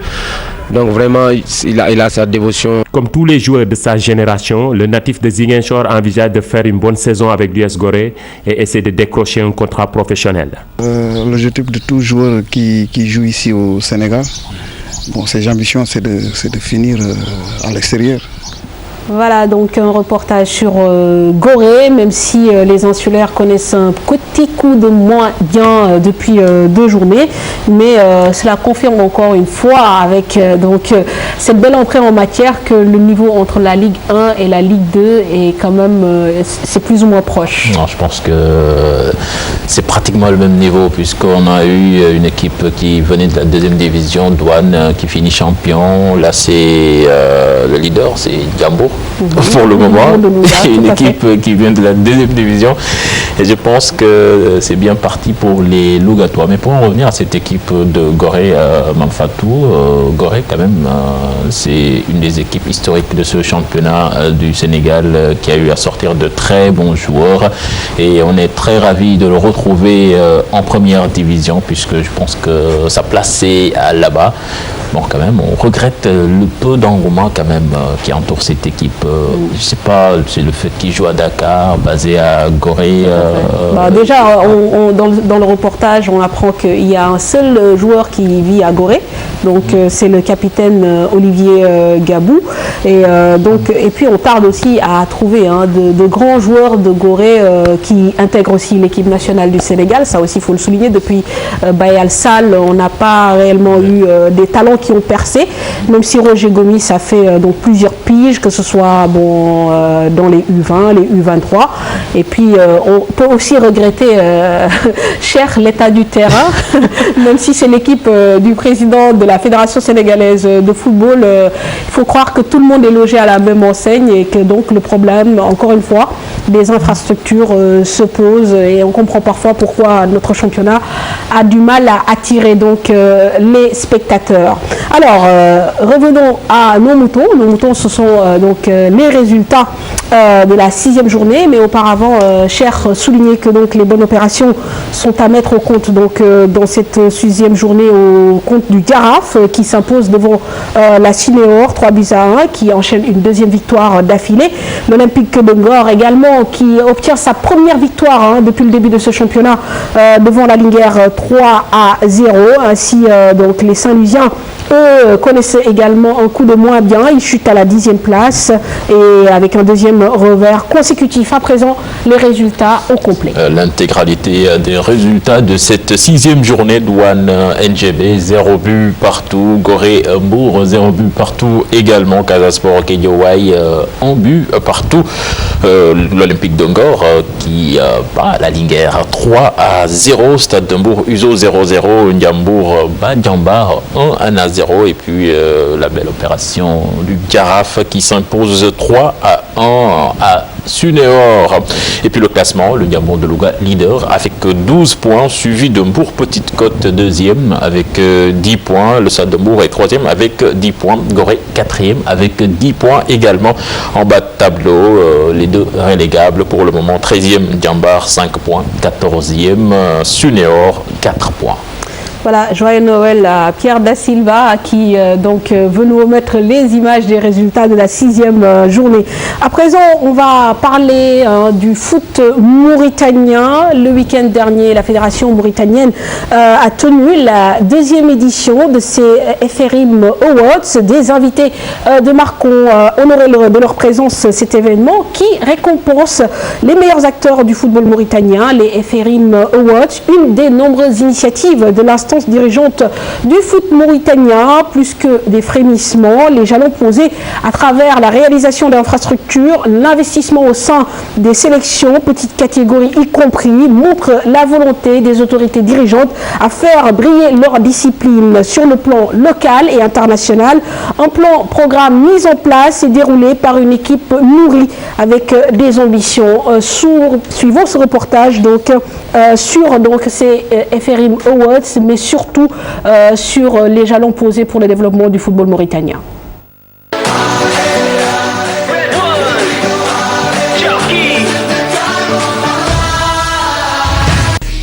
Donc vraiment, il a sa dévotion. Comme tous les joueurs de sa génération, le natif de Ziguinchor envisage de faire une bonne saison avec l'US Gorée et essaie de décrocher un contrat professionnel. L'objectif de tout joueur qui joue ici au Sénégal, ses ambitions, c'est de finir à l'extérieur. Voilà donc un reportage sur Gorée, même si les insulaires connaissent un petit coup de moins bien depuis 2 journées, mais cela confirme encore une fois avec cette belle entrée en matière que le niveau entre la Ligue 1 et la Ligue 2 est quand même c'est plus ou moins proche. Non, je pense que c'est pratiquement le même niveau puisqu'on a eu une équipe qui venait de la 2e division, Douane, qui finit champion. Là c'est le leader, c'est Ndiambour. Pour le moment, une équipe qui vient de la 2e division et je pense que c'est bien parti pour les Lougatois. Mais pour en revenir à cette équipe de Gorée, Mamfatou, Gorée quand même c'est une des équipes historiques de ce championnat du Sénégal qui a eu à sortir de très bons joueurs et on est très ravis de le retrouver en première division puisque je pense que sa place c'est là-bas. Bon, quand même, on regrette le peu d'engouement quand même qui entoure cette équipe. Je sais pas, c'est le fait qu'il joue à Dakar, basé à Gorée. Déjà, dans le reportage, on apprend qu'il y a un seul joueur qui vit à Gorée. Donc, c'est le capitaine Olivier Gabou. Et puis, on tarde aussi à trouver de grands joueurs de Gorée qui intègrent aussi l'équipe nationale du Sénégal. Ça aussi, il faut le souligner. Depuis Bayal Sall, on n'a pas réellement eu des talents qui ont percé, même si Roger Gomis a fait plusieurs piges, que ce soit dans les U20, les U23. Et puis, on peut aussi regretter, cher, l'état du terrain, même si c'est l'équipe du président de la Fédération sénégalaise de football. Il faut croire que tout le monde est logé à la même enseigne et que donc le problème, encore une fois, des infrastructures se pose et on comprend parfois pourquoi notre championnat a du mal à attirer donc les spectateurs. Alors, revenons à nos moutons. Nos moutons, ce sont les résultats de la 6e journée, mais auparavant, cher, souligner que donc les bonnes opérations sont à mettre au compte dans cette 6e journée au compte du Giraffe qui s'impose devant la Cinéor 3-1 qui enchaîne une 2e victoire d'affilée. L'Olympique de Ngor également qui obtient sa première victoire depuis le début de ce championnat devant la Linguère 3-0. Ainsi donc les Saint-Louisiens eux connaissent également un coup de moins bien. Ils chutent à la 10e place et avec un 2e revers consécutif. À présent, les résultats au complet. L'intégralité des résultats de cette 6e journée, Douane NGB, 0 but partout. Gorée Mbour, 0 but partout également. Casa Sport Guédiawaye, 1 but partout. L'Olympique de Ngor qui bat la Linguère 3-0. Stade de Mbour, Uzo 0-0. Ndiambour bat Djambar 1-0. Et puis la belle opération du Giraffe qui s'impose 3-1 à Sunéor. Et puis le classement, le Ndiambour de Louga leader avec 12 points, suivi de Mbour Petite Côte 2e avec 10 points. Le Stade de Mbour est 3e avec 10 points. Gorée 4e avec 10 points également. En bas de tableau, les deux relégables pour le moment. 13e Djambar 5 points, 14e Sunéor 4 points. Voilà, joyeux Noël à Pierre Da Silva qui veut nous remettre les images des résultats de la 6e journée. À présent, on va parler du foot mauritanien. Le week-end dernier, la Fédération mauritanienne a tenu la 2e édition de ces FRIM Awards. Des invités de marque ont honoré de leur présence cet événement qui récompense les meilleurs acteurs du football mauritanien, les FRIM Awards, une des nombreuses initiatives de l'instant dirigeante du foot mauritanien. Plus que des frémissements, les jalons posés à travers la réalisation d'infrastructures, l'investissement au sein des sélections, petites catégories y compris, montrent la volonté des autorités dirigeantes à faire briller leur discipline sur le plan local et international. Un programme mis en place et déroulé par une équipe nourrie avec des ambitions. Suivons ce reportage sur ces FRIM Awards, mais surtout sur les jalons posés pour le développement du football mauritanien.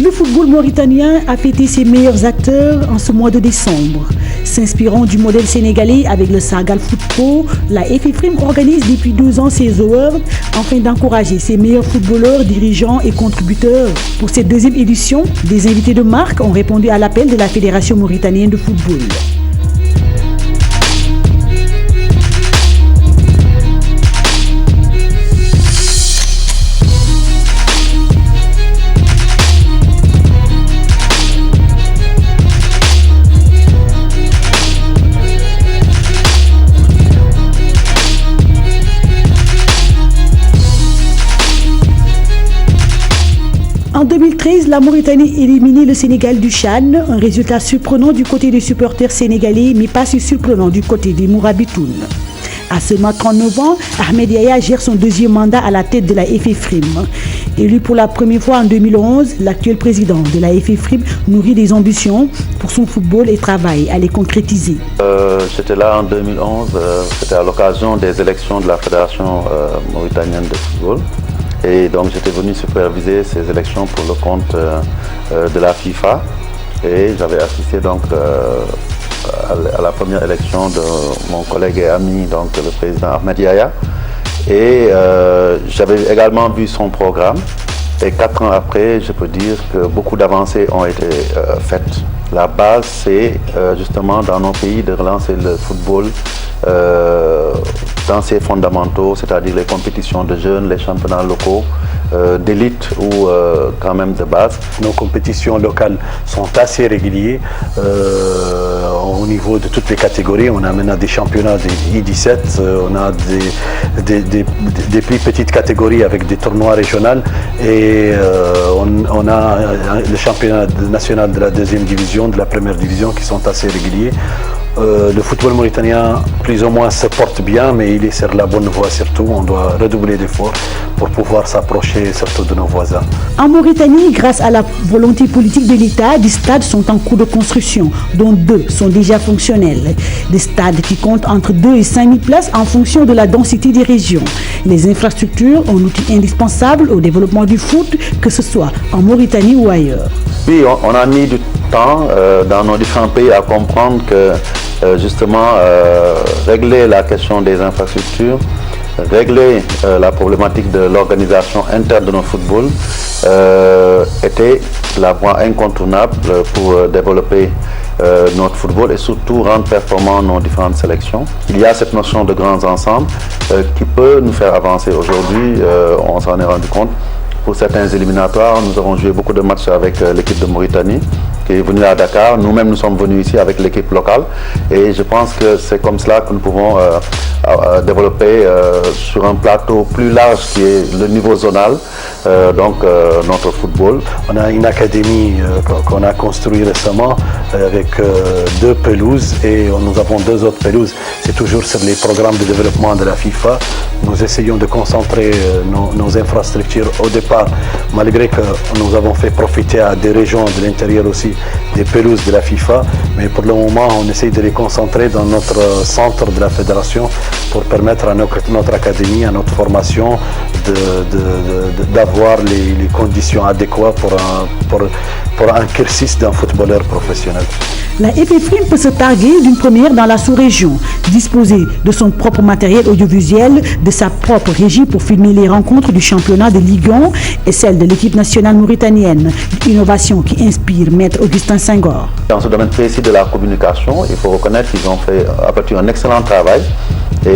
Le football mauritanien a fêté ses meilleurs acteurs en ce mois de décembre. S'inspirant du modèle sénégalais avec le Sargal Football, la FFRIM organise depuis 12 ans ses awards afin d'encourager ses meilleurs footballeurs, dirigeants et contributeurs. Pour cette 2e édition, des invités de marque ont répondu à l'appel de la Fédération mauritanienne de football. En 2013, la Mauritanie éliminait le Sénégal du Chan, un résultat surprenant du côté des supporters sénégalais, mais pas si surprenant du côté des Mourabitoun. À seulement 39 ans, Ahmed Yahya gère son deuxième mandat à la tête de la FFRIM. Élu pour la première fois en 2011, l'actuel président de la FFRIM nourrit des ambitions pour son football et travaille à les concrétiser. J'étais là en 2011, c'était à l'occasion des élections de la Fédération mauritanienne de football. Et donc j'étais venu superviser ces élections pour le compte de la FIFA. Et j'avais assisté donc à la première élection de mon collègue et ami, donc le président Ahmed Yahya. Et j'avais également vu son programme. Et 4 ans après, je peux dire que beaucoup d'avancées ont été faites. La base, c'est justement dans nos pays de relancer le football dans ses fondamentaux, c'est-à-dire les compétitions de jeunes, les championnats locaux, d'élite ou quand même de base. Nos compétitions locales sont assez régulières au niveau de toutes les catégories. On a maintenant des championnats des I-17, on a des plus petites catégories avec des tournois régionaux et on a le championnat national de la deuxième division, de la première division qui sont assez réguliers. Le football mauritanien plus ou moins se porte bien, mais il est sur la bonne voie surtout. On doit redoubler d'efforts pour pouvoir s'approcher surtout de nos voisins. En Mauritanie, grâce à la volonté politique de l'État, des stades sont en cours de construction, dont 2 sont déjà fonctionnels. Des stades qui comptent entre 2 et 5 000 places en fonction de la densité des régions. Les infrastructures, un outil indispensable au développement du foot, que ce soit en Mauritanie ou ailleurs. Oui, on a mis du temps dans nos différents pays à comprendre que justement régler la question des infrastructures, régler la problématique de l'organisation interne de notre football était la voie incontournable pour développer notre football et surtout rendre performants nos différentes sélections. Il y a cette notion de grands ensembles qui peut nous faire avancer aujourd'hui, on s'en est rendu compte. Pour certains éliminatoires, nous avons joué beaucoup de matchs avec l'équipe de Mauritanie qui est venue à Dakar. Nous-mêmes, nous sommes venus ici avec l'équipe locale. Et je pense que c'est comme cela que nous pouvons développer sur un plateau plus large qui est le niveau zonal, notre football. On a une académie qu'on a construite récemment avec 2 pelouses et nous avons 2 autres pelouses. C'est toujours sur les programmes de développement de la FIFA. Nous essayons de concentrer nos infrastructures au départ, malgré que nous avons fait profiter à des régions de l'intérieur aussi des pelouses de la FIFA, mais pour le moment on essaye de les concentrer dans notre centre de la fédération pour permettre à notre académie, à notre formation d'avoir les conditions adéquates pour un cursus d'un footballeur professionnel. La FFRIM peut se targuer d'une première dans la sous-région, disposer de son propre matériel audiovisuel, de sa propre régie pour filmer les rencontres du championnat de Ligue 1 et celle de l'équipe nationale mauritanienne. Une innovation qui inspire Maître Augustin Senghor. Dans ce domaine précis de la communication, il faut reconnaître qu'ils ont abattu un excellent travail et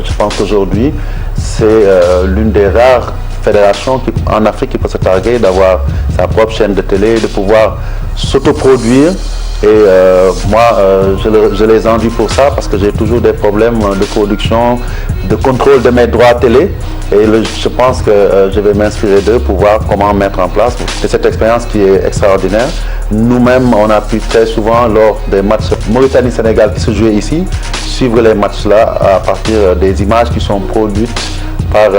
je pense qu'aujourd'hui c'est l'une des rares fédérations en Afrique qui peut se targuer d'avoir sa propre chaîne de télé, de pouvoir s'autoproduire. Et moi, je les envie pour ça parce que j'ai toujours des problèmes de production, de contrôle de mes droits télé. Et je pense que je vais m'inspirer d'eux pour voir comment mettre en place cette expérience qui est extraordinaire. Nous-mêmes, on a pu très souvent, lors des matchs Mauritanie-Sénégal qui se jouaient ici, suivre les matchs-là à partir des images qui sont produites par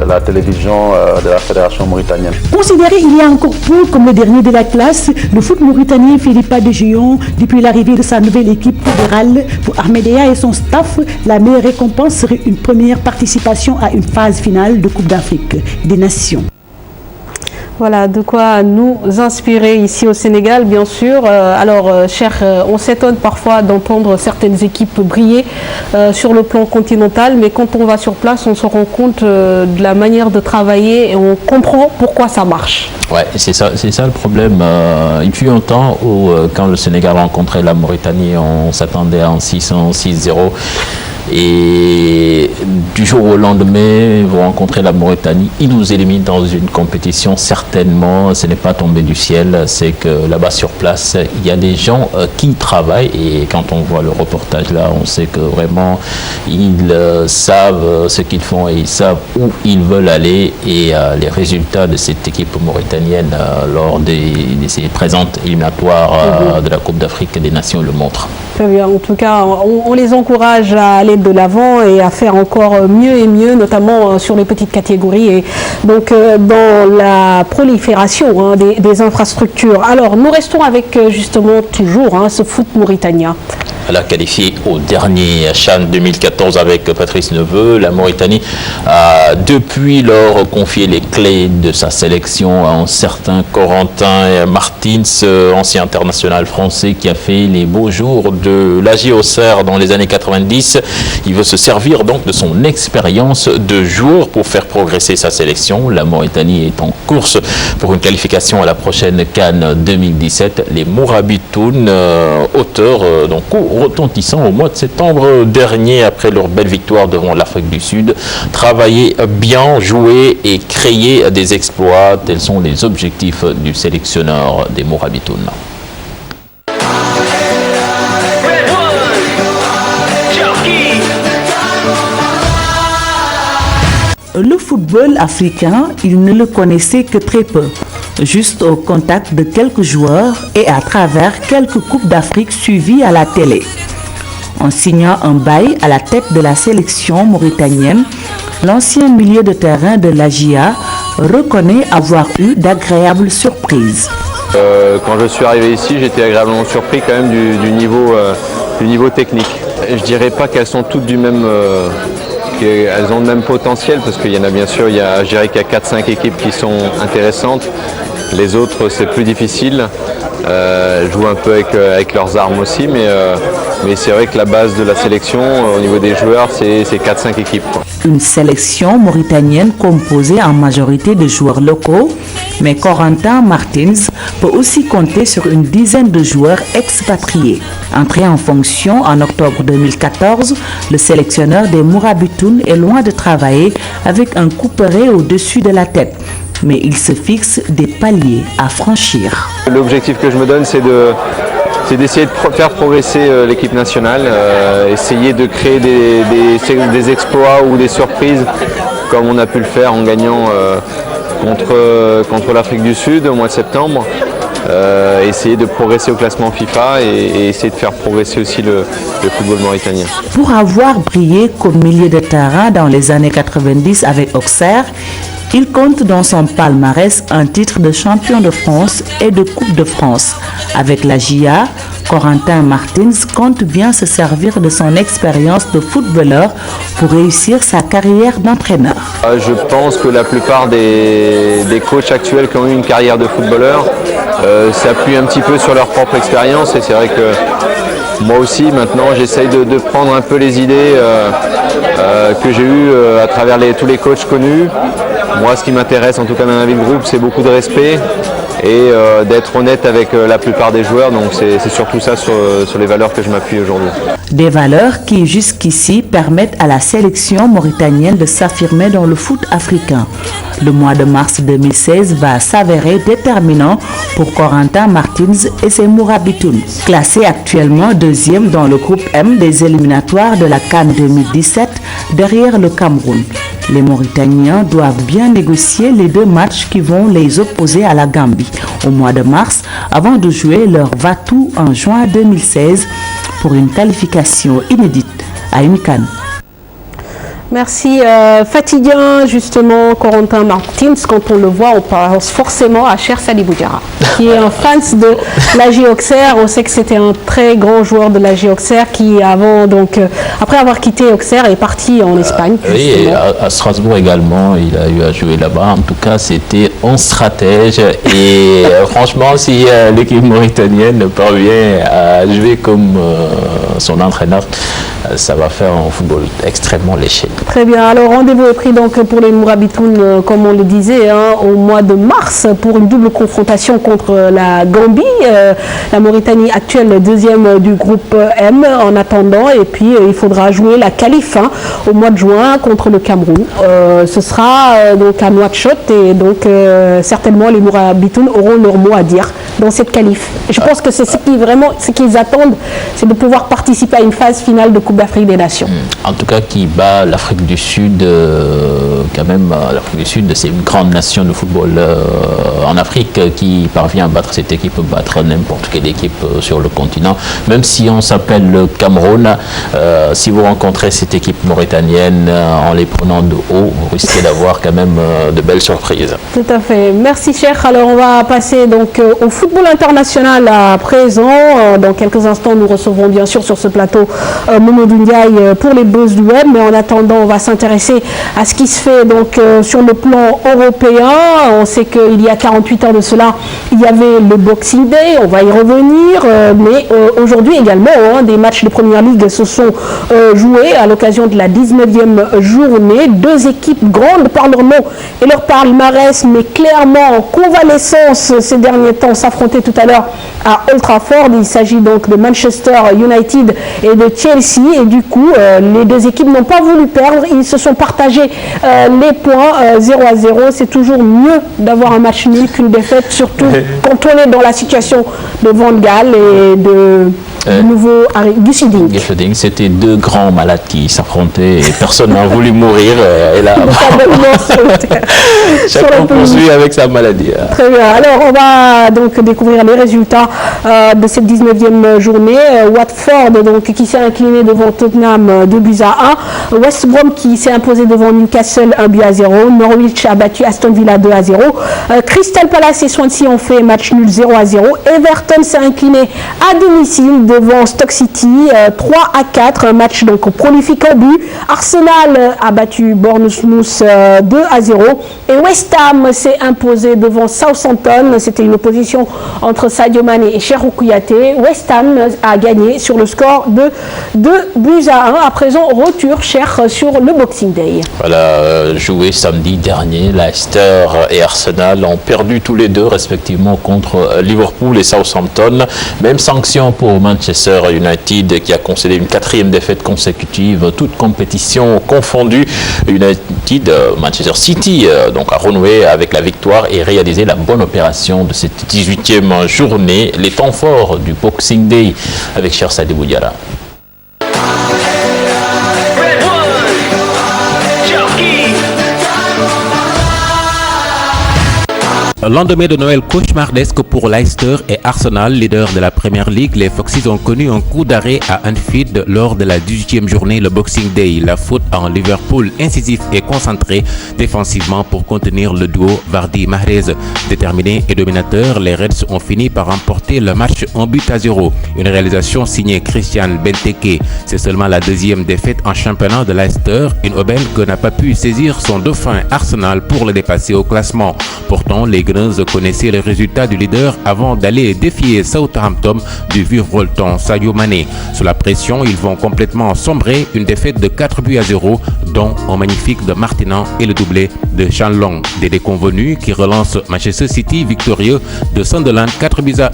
la télévision de la Fédération mauritanienne. Considéré il y a encore peu comme le dernier de la classe, le foot mauritanien fait des pas de géant depuis l'arrivée de sa nouvelle équipe fédérale. Pour Ahmed Yahya et son staff, la meilleure récompense serait une première participation à une phase finale de Coupe d'Afrique des Nations. Voilà, de quoi nous inspirer ici au Sénégal, bien sûr. On s'étonne parfois d'entendre certaines équipes briller sur le plan continental, mais quand on va sur place, on se rend compte de la manière de travailler et on comprend pourquoi ça marche. Ouais, c'est ça le problème. Il fut un temps où, quand le Sénégal rencontrait la Mauritanie, on s'attendait à un 6-1, 6-0. Et du jour au lendemain, ils vont rencontrer la Mauritanie. Ils nous éliminent dans une compétition. Certainement, ce n'est pas tombé du ciel. C'est que là-bas sur place, il y a des gens qui travaillent. Et quand on voit le reportage là, on sait que vraiment, ils savent ce qu'ils font et ils savent où ils veulent aller. Et les résultats de cette équipe mauritanienne lors de ces présentes éliminatoires de la Coupe d'Afrique des Nations le montrent. Très bien. En tout cas, on les encourage à aller de l'avant et à faire encore mieux et mieux, notamment sur les petites catégories et donc dans la prolifération des infrastructures. Alors, nous restons avec justement toujours ce foot mauritanien. Elle a qualifié au dernier CHAN 2014 avec Patrice Neveu. La Mauritanie a depuis lors confié les clés de sa sélection à un certain Corentin Martins, ancien international français qui a fait les beaux jours de l'AJ Auxerre dans les années 90. Il veut se servir donc de son expérience de joueur pour faire progresser sa sélection. La Mauritanie est en course pour une qualification à la prochaine CAN 2017. Les Mourabitoun, auteurs donc retentissant au mois de septembre dernier après leur belle victoire devant l'Afrique du Sud. Travailler bien, jouer et créer des exploits, tels sont les objectifs du sélectionneur des Mourabitoun. Le football africain, il ne le connaissait que très peu, juste au contact de quelques joueurs et à travers quelques Coupes d'Afrique suivies à la télé. En signant un bail à la tête de la sélection mauritanienne, l'ancien milieu de terrain de l'AJA reconnaît avoir eu d'agréables surprises. Quand je suis arrivé ici, j'étais agréablement surpris quand même du niveau technique. Je dirais pas qu'elles sont toutes du même... Elles ont le même potentiel parce qu'il y en a bien sûr, je dirais qu'il y a 4-5 équipes qui sont intéressantes. Les autres, c'est plus difficile. Jouent un peu avec leurs armes aussi, mais c'est vrai que la base de la sélection, au niveau des joueurs, c'est 4-5 équipes. Une sélection mauritanienne composée en majorité de joueurs locaux, mais Corentin Martins peut aussi compter sur une dizaine de joueurs expatriés. Entré en fonction en octobre 2014, le sélectionneur des Mourabitoun est loin de travailler avec un couperet au-dessus de la tête. Mais il se fixe des paliers à franchir. L'objectif que je me donne, c'est d'essayer de faire progresser l'équipe nationale, essayer de créer des exploits ou des surprises comme on a pu le faire en gagnant contre l'Afrique du Sud au mois de septembre. Essayer de progresser au classement FIFA et essayer de faire progresser aussi le football mauritanien. Pour avoir brillé comme milieu de terrain dans les années 90 avec Auxerre, il compte dans son palmarès un titre de champion de France et de Coupe de France. Avec la JA, Corentin Martins compte bien se servir de son expérience de footballeur pour réussir sa carrière d'entraîneur. Je pense que la plupart des coachs actuels qui ont eu une carrière de footballeur s'appuient un petit peu sur leur propre expérience et c'est vrai que moi aussi maintenant j'essaye de prendre un peu les idées que j'ai eues à travers tous les coachs connus. Moi, ce qui m'intéresse, en tout cas dans la vie de groupe, c'est beaucoup de respect et d'être honnête avec la plupart des joueurs. Donc c'est surtout ça sur les valeurs que je m'appuie aujourd'hui. Des valeurs qui jusqu'ici permettent à la sélection mauritanienne de s'affirmer dans le foot africain. Le mois de mars 2016 va s'avérer déterminant pour Corentin Martins et ses Mourabitoun. Classé actuellement deuxième dans le groupe M des éliminatoires de la CAN 2017 derrière le Cameroun. Les Mauritaniens doivent bien négocier les 2 matchs qui vont les opposer à la Gambie au mois de mars avant de jouer leur va-tout en juin 2016 pour une qualification inédite à une CAN. Merci. Fatigant, justement, Corentin Martins, quand on le voit, on pense forcément à Cher Sadi Boudjara, qui est un fan de l'AJ Auxerre. On sait que c'était un très grand joueur de l'AJ Auxerre qui, après avoir quitté Auxerre, est parti en Espagne. Oui, et à Strasbourg également, il a eu à jouer là-bas. En tout cas, c'était un stratège. Et franchement, si l'équipe mauritanienne parvient à jouer comme son entraîneur, ça va faire un football extrêmement léché. Très bien. Alors, rendez-vous est pris donc pour les Mourabitoun, comme on le disait, au mois de mars pour une double confrontation contre la Gambie. La Mauritanie actuelle deuxième du groupe M en attendant. Et puis, il faudra jouer la qualif au mois de juin contre le Cameroun. Ce sera donc à Nouakchott et donc certainement les Mourabitoun auront leur mot à dire dans cette qualif. Je pense que c'est ce qu'ils attendent, c'est de pouvoir participer à une phase finale de Coupe d'Afrique des Nations. En tout cas, qui bat l'Afrique du Sud, quand même, l'Afrique du Sud, c'est une grande nation de football en Afrique qui parvient à battre cette équipe, battre n'importe quelle équipe sur le continent. Même si on s'appelle le Cameroun, si vous rencontrez cette équipe mauritanienne en les prenant de haut, vous risquez d'avoir quand même de belles surprises. Tout à fait. Merci, Cheikh. Alors, on va passer donc au football international à présent. Dans quelques instants, nous recevrons bien sûr sur ce plateau Mamadou Ndiaye pour les Buzz du Web. Mais en attendant, on va s'intéresser à ce qui se fait donc sur le plan européen. On sait qu'il y a 48 heures de cela, il y avait le Boxing Day. On va y revenir. Mais aujourd'hui également, des matchs de Première Ligue se sont joués à l'occasion de la 19e journée. Deux équipes grandes par leur nom et leur palmarès, mais clairement en convalescence ces derniers temps, s'affrontaient tout à l'heure à Old Trafford. Il s'agit donc de Manchester United et de Chelsea. Et du coup, les deux équipes n'ont pas voulu perdre. Ils se sont partagés les points 0-0. C'est toujours mieux d'avoir un match nul qu'une défaite, surtout quand on est dans la situation de Van Gaal et de nouveau Gus Hiddink. C'était deux grands malades qui s'affrontaient et personne n'a voulu mourir. Et là, chacun poursuit avec sa maladie. Très bien. Alors, on va donc découvrir les résultats de cette 19e journée. Watford, donc, qui s'est incliné devant Tottenham 2-1. West Brom qui s'est imposé devant Newcastle 1-0. Norwich a battu Aston Villa 2-0. Crystal Palace et Swansea ont fait match nul 0-0. Everton s'est incliné à domicile devant Stoke City 3-4. Un match donc prolifique en but. Arsenal a battu Bournemouth 2-0. Et West Ham s'est imposé devant Southampton. C'était une opposition entre Sadio Mané et Cheikhou Kouyaté. West Ham a gagné sur le score de 2-1. À présent, retour sur le Boxing Day. Voilà, joué samedi dernier, Leicester et Arsenal ont perdu tous les deux respectivement contre Liverpool et Southampton. Même sanction pour Manchester United qui a concédé une 4e défaite consécutive, toute compétition confondue. Manchester City donc a renoué avec la victoire et réalisé la bonne opération de cette 18e journée. Les temps forts du Boxing Day avec Cher Sadibou Diarra. Lendemain de Noël cauchemardesque pour Leicester et Arsenal, leaders de la Premier League, les Foxes ont connu un coup d'arrêt à Anfield lors de la 18e journée, le Boxing Day. La faute en Liverpool, incisif et concentré défensivement pour contenir le duo Vardy-Mahrez. Déterminés et dominateurs, les Reds ont fini par remporter le match 1-0. Une réalisation signée Christian Benteke. C'est seulement la deuxième défaite en championnat de Leicester, une aubaine que n'a pas pu saisir son dauphin Arsenal pour le dépasser au classement. Pourtant, les Gunners connaissaient les résultats du leader avant d'aller défier Southampton du virevoltant Sadio Mané. Sous la pression, ils vont complètement sombrer, une défaite de 4-0, dont un magnifique de Martinez et le doublé de Shanlong. Des déconvenus qui relancent Manchester City victorieux de Sunderland 4-1.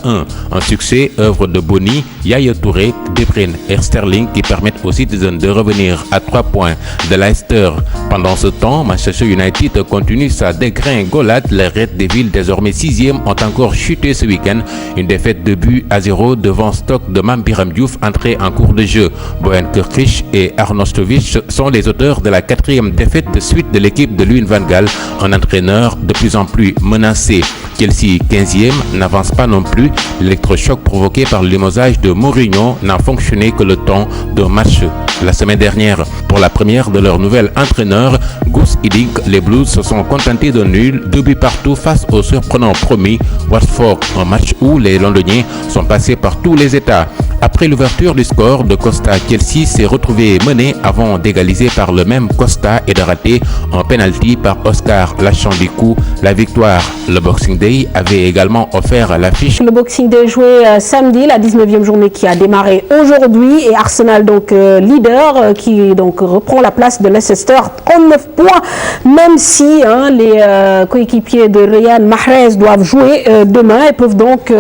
Un succès, œuvre de Boni, Yaya Touré, De Bruyne et Sterling qui permettent aux Citizens de revenir à 3 points de Leicester. Pendant ce temps, Manchester United continue sa dégringolade. Les Red Devils, désormais 6e, ont encore chuté ce week-end. Une défaite de 2-0 devant Stoke de Mambiram Diouf entré en cours de jeu. Bojan Kirkic et Arnautovic sont les auteurs de la 4e défaite de suite de l'équipe de Louis van Gaal, un entraîneur de plus en plus menacé. Chelsea 15e n'avance pas non plus. L'électrochoc provoqué par le limogeage de Mourinho n'a fonctionné que le temps d'un match la semaine dernière. Pour la première de leur nouvel entraîneur, Gus Hiddink, les Blues se sont contentés d'un nul, 2 buts partout face au surprenant promis Watford, un match où les Londoniens sont passés par tous les états. Après l'ouverture du score de Costa, Chelsea s'est retrouvé mené avant d'égaliser par le même Costa et de rater un penalty par Oscar lâchant du coup la victoire. Le Boxing Day avait également offert l'affiche. Le Boxing Day joué samedi, la 19e journée qui a démarré aujourd'hui et Arsenal donc leader qui donc reprend la place de Leicester, 39 points, même si les coéquipiers de Riyad Mahrez doivent jouer demain et peuvent donc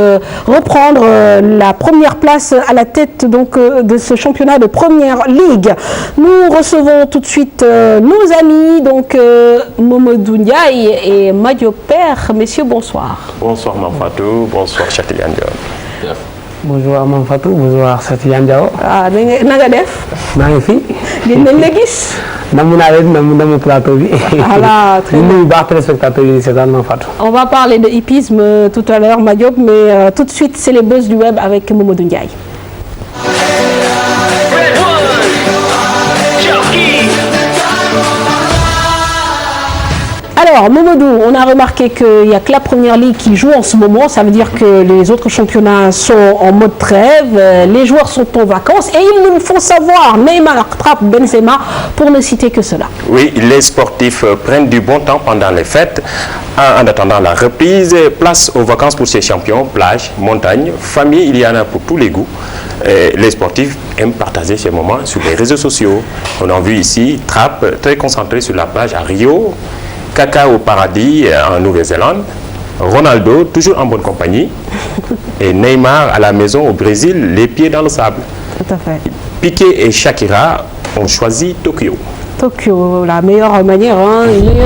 reprendre la première place à la tête donc de ce championnat de première ligue. Nous recevons tout de suite nos amis donc Mamadou Ndiaye et Madio Père. Messieurs, bonsoir. Bonsoir Mamfatou, bonsoir Chatilian Diaw. Bonjour Mamfatou, bonjour Chatilian Diaw. Ah, nanga def? maa ngi fi. Gën nañ la gis. namu naa leen namu plateau bi. Voilà, très bien. Ñu nuyu baax téléspectateurs yi seetaan Mamfatou. On va parler de hippisme tout à l'heure, Madiop, mais tout de suite, c'est les buzz du web avec Mamadou Ndiaye. Alors, Mamadou, on a remarqué qu'il n'y a que la première ligue qui joue en ce moment. Ça veut dire que les autres championnats sont en mode trêve. Les joueurs sont en vacances. Et ils nous font savoir, Neymar, Trapp, Benzema, pour ne citer que cela. Oui, les sportifs prennent du bon temps pendant les fêtes. En attendant la reprise, place aux vacances pour ces champions. Plage, montagne, famille, il y en a pour tous les goûts. Les sportifs aiment partager ces moments sur les réseaux sociaux. On a vu ici Trapp très concentré sur la plage à Rio. Kaka au paradis en Nouvelle-Zélande, Ronaldo toujours en bonne compagnie et Neymar à la maison au Brésil, les pieds dans le sable. Tout à fait. Piqué et Shakira ont choisi Tokyo. Tokyo, la meilleure manière.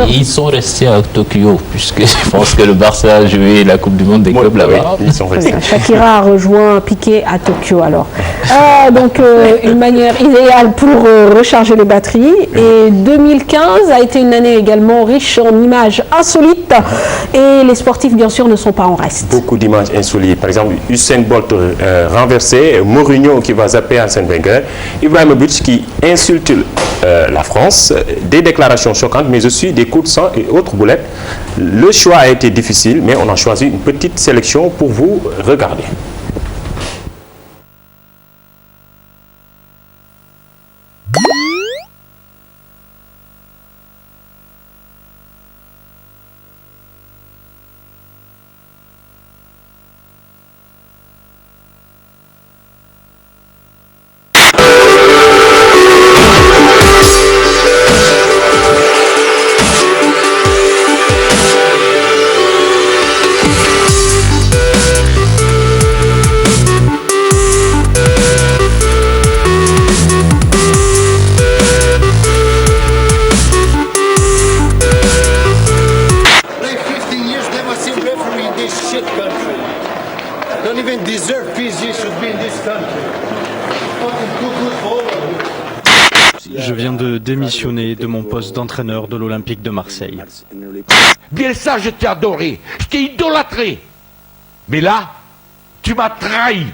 Ils sont restés à Tokyo, puisque je pense que le Barça a joué la Coupe du Monde des clubs là-bas. Ils sont restés. Shakira a rejoint Piqué à Tokyo alors. Donc une manière idéale pour recharger les batteries. Et 2015 a été une année également riche en images insolites. Et les sportifs, bien sûr, ne sont pas en reste. Beaucoup d'images insolites. Par exemple, Usain Bolt renversé, Mourinho qui va zapper Arsène Wenger, Ibrahimovic qui insulte la France. Des déclarations choquantes, mais aussi des coups de sang et autres boulettes. Le choix a été difficile, mais on a choisi une petite sélection pour vous regarder. Je viens de démissionner de mon poste d'entraîneur de l'Olympique de Marseille. Bielsa, je t'ai adoré, je t'ai idolâtré. Mais là, tu m'as trahi.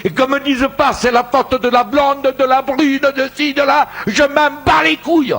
Et comme me disent pas, c'est la faute de la blonde, de la brune, de ci, de là, je m'en bats les couilles.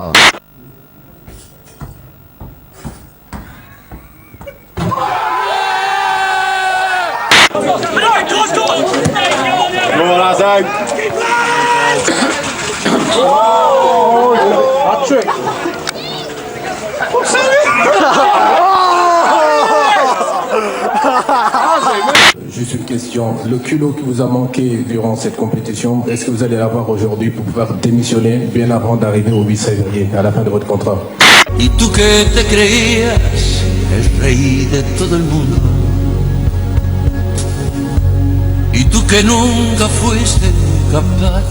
Juste une question, le culot qui vous a manqué durant cette compétition, est-ce que vous allez l'avoir aujourd'hui pour pouvoir démissionner bien avant d'arriver au 8 février, à la fin de votre contrat? Y tú que te creías el rey de todo el mundo, y tú que nunca fuiste capaz.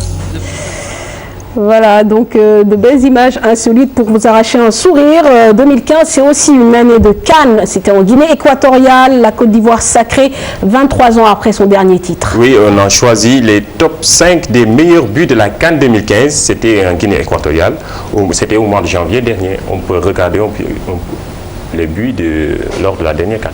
Voilà, donc de belles images insolites pour vous arracher un sourire. 2015, c'est aussi une année de Cannes. C'était en Guinée équatoriale, la Côte d'Ivoire sacrée, 23 ans après son dernier titre. Oui, on a choisi les top 5 des meilleurs buts de la Cannes 2015. C'était en Guinée équatoriale. C'était au mois de janvier dernier. On peut regarder les buts lors de la dernière Cannes.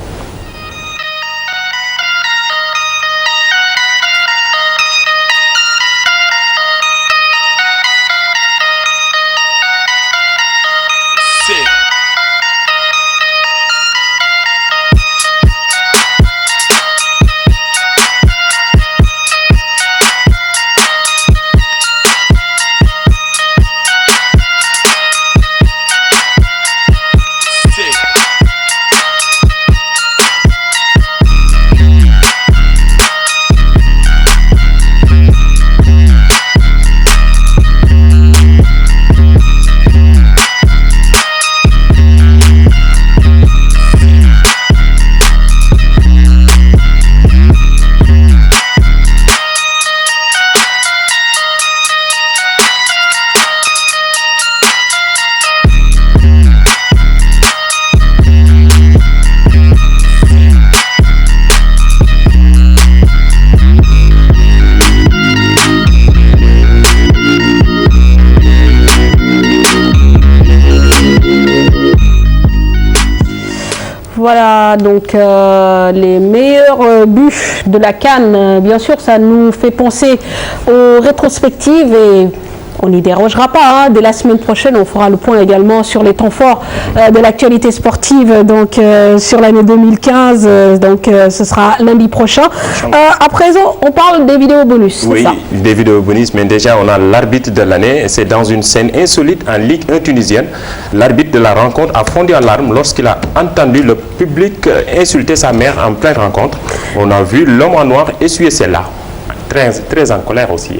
Voilà, donc les meilleurs buts de la CAN. Bien sûr, ça nous fait penser aux rétrospectives et on n'y dérogera pas. Dès la semaine prochaine, on fera le point également sur les temps forts de l'actualité sportive, donc sur l'année 2015. Donc ce sera lundi prochain. À présent, on parle des vidéos bonus. Oui, des vidéos bonus, mais déjà on a l'arbitre de l'année. C'est dans une scène insolite en Ligue 1 tunisienne. L'arbitre de la rencontre a fondu en larmes lorsqu'il a entendu le public insulter sa mère en pleine rencontre. On a vu l'homme en noir essuyer ses larmes. Très en colère aussi.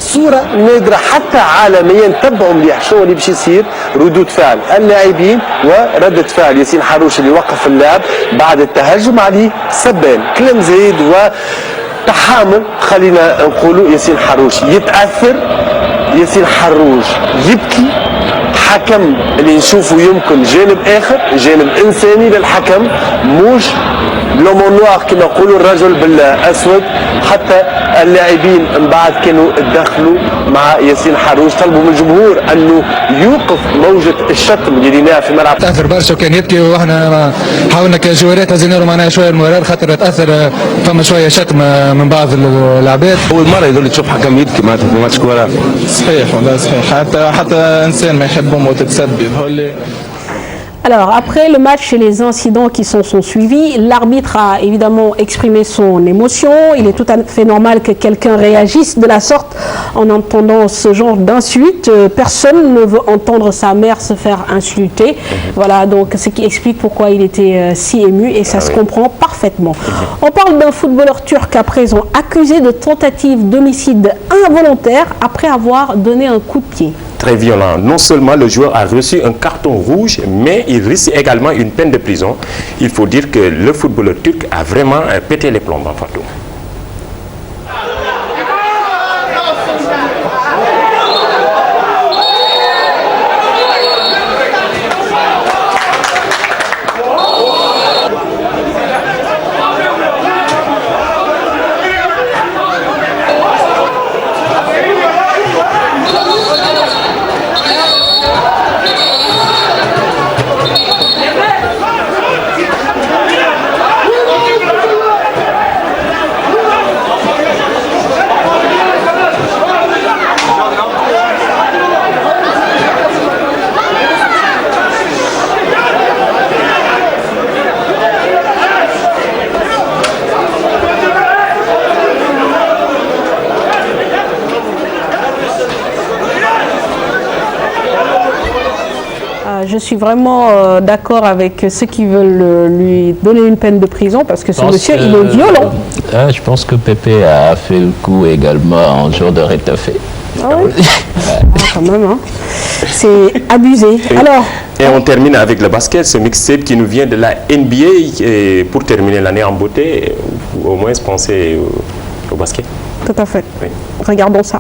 صورة نادرة حتى عالميا. تبعوا مليح شو اللي باش يصير، ردود فعل اللاعبين وردة فعل ياسين حروش اللي وقف اللعب بعد التهجم عليه سبان كلام زايد وتحامل. خلينا نقولوا ياسين حروش يتأثر، ياسين حروش يبكي. حكم اللي نشوفه يمكن جانب آخر، جانب إنساني للحكم، مش لومو نوار كما نقولوا الرجل بالأسود. حتى اللاعبين من بعد كانوا تدخلوا مع ياسين حروش، طلبوا من الجمهور انه يوقف موجه الشتم اللي ريناها في ملعب. تاثر برشا وكان يبكي، واحنا حاولنا كجوارات هزينا معناها شويه المورال خاطر تاثر، فما شويه شتم من بعض اللاعبات. اول مره يقول تشوف حكم يبكي معناتها في ماتش كوره. صحيح والله صحيح، حتى انسان ما يحب امه تتسبب. Alors, après le match et les incidents qui sont suivis, l'arbitre a évidemment exprimé son émotion. Il est tout à fait normal que quelqu'un réagisse de la sorte en entendant ce genre d'insultes. Personne ne veut entendre sa mère se faire insulter. Voilà, donc ce qui explique pourquoi il était si ému et ça se comprend parfaitement. On parle d'un footballeur turc à présent accusé de tentative d'homicide involontaire après avoir donné un coup de pied. Très violent. Non seulement le joueur a reçu un carton rouge, mais il risque également une peine de prison. Il faut dire que le footballeur turc a vraiment pété les plombs en Fatou. Je suis vraiment d'accord avec ceux qui veulent lui donner une peine de prison parce que ce monsieur, il est violent. Je pense que Pépé a fait le coup également en jour de Rétafé. Ah oui. Quand même, hein. C'est abusé. Alors, et on termine avec le basket, ce mixtape qui nous vient de la NBA. Et pour terminer l'année en beauté, au moins penser au basket. Tout à fait. Oui. Regardons ça.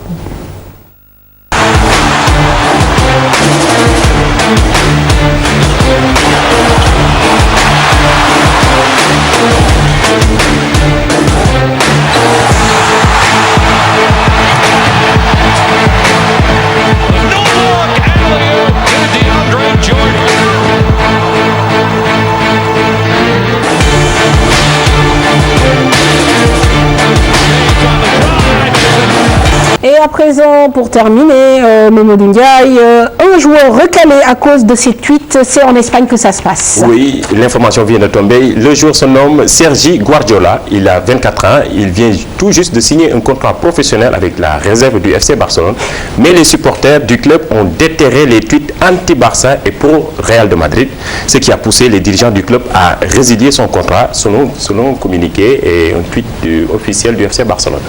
Et à présent, pour terminer, Mamadou Ndiaye, un joueur recalé à cause de ses tweets, c'est en Espagne que ça se passe. Oui, l'information vient de tomber. Le joueur se nomme Sergi Guardiola, il a 24 ans, il vient tout juste de signer un contrat professionnel avec la réserve du FC Barcelone. Mais les supporters du club ont déterré les tweets anti-Barça et pro-Real de Madrid, ce qui a poussé les dirigeants du club à résilier son contrat selon un communiqué et un tweet officiel du FC Barcelone.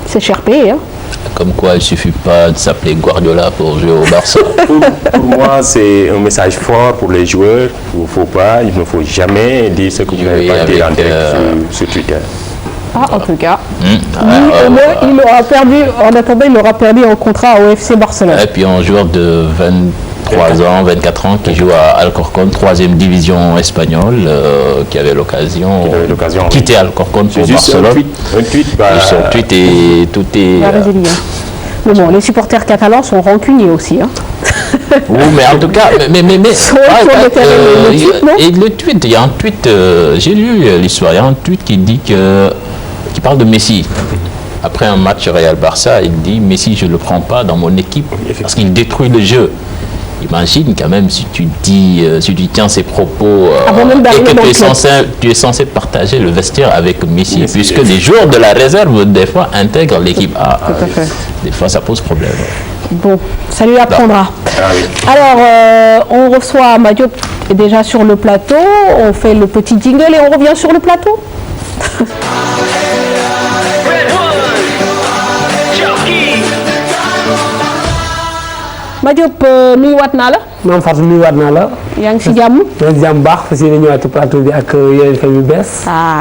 C'est cher payé, hein? Comme quoi, il ne suffit pas de s'appeler Guardiola pour jouer au Barça. Pour moi, c'est un message fort pour les joueurs. Il ne faut jamais dire ce que vous n'avez pas dit en direct sur Twitter. Ah, en tout cas, il aura perdu, en attendant, il aura perdu un contrat au FC Barcelone. Et puis un joueur de 23 ans, 24 ans qui joue à Alcorcon, 3e division espagnole, qui avait l'occasion de quitter Alcorcon pour Barcelone. Un tweet, son tweet et tout est... Mais bon, les supporters catalans sont rancuniers aussi. Hein. Oui, mais en tout cas, et le tweet, il y a un tweet, j'ai lu l'histoire, il y a un tweet qui dit qui parle de Messi. Après un match Real-Barça, il dit Messi, je ne le prends pas dans mon équipe parce qu'il détruit le jeu. Imagine quand même si tu tiens ces propos et que tu es censé partager le vestiaire avec Messi, puisque les joueurs de la réserve des fois intègrent l'équipe A. Des fois ça pose problème. Bon, ça lui apprendra. Alors, on reçoit Madiop déjà sur le plateau, on fait le petit jingle et on revient sur le plateau. Madiop nuyuwaat naa la. Maam Fatou nuyuwaat naa la. yaa ngi si jàmm. yaa ngi si jàmm bu baax fas yéene ñëwaat ci plateau bi ak yeneen xel yu bees.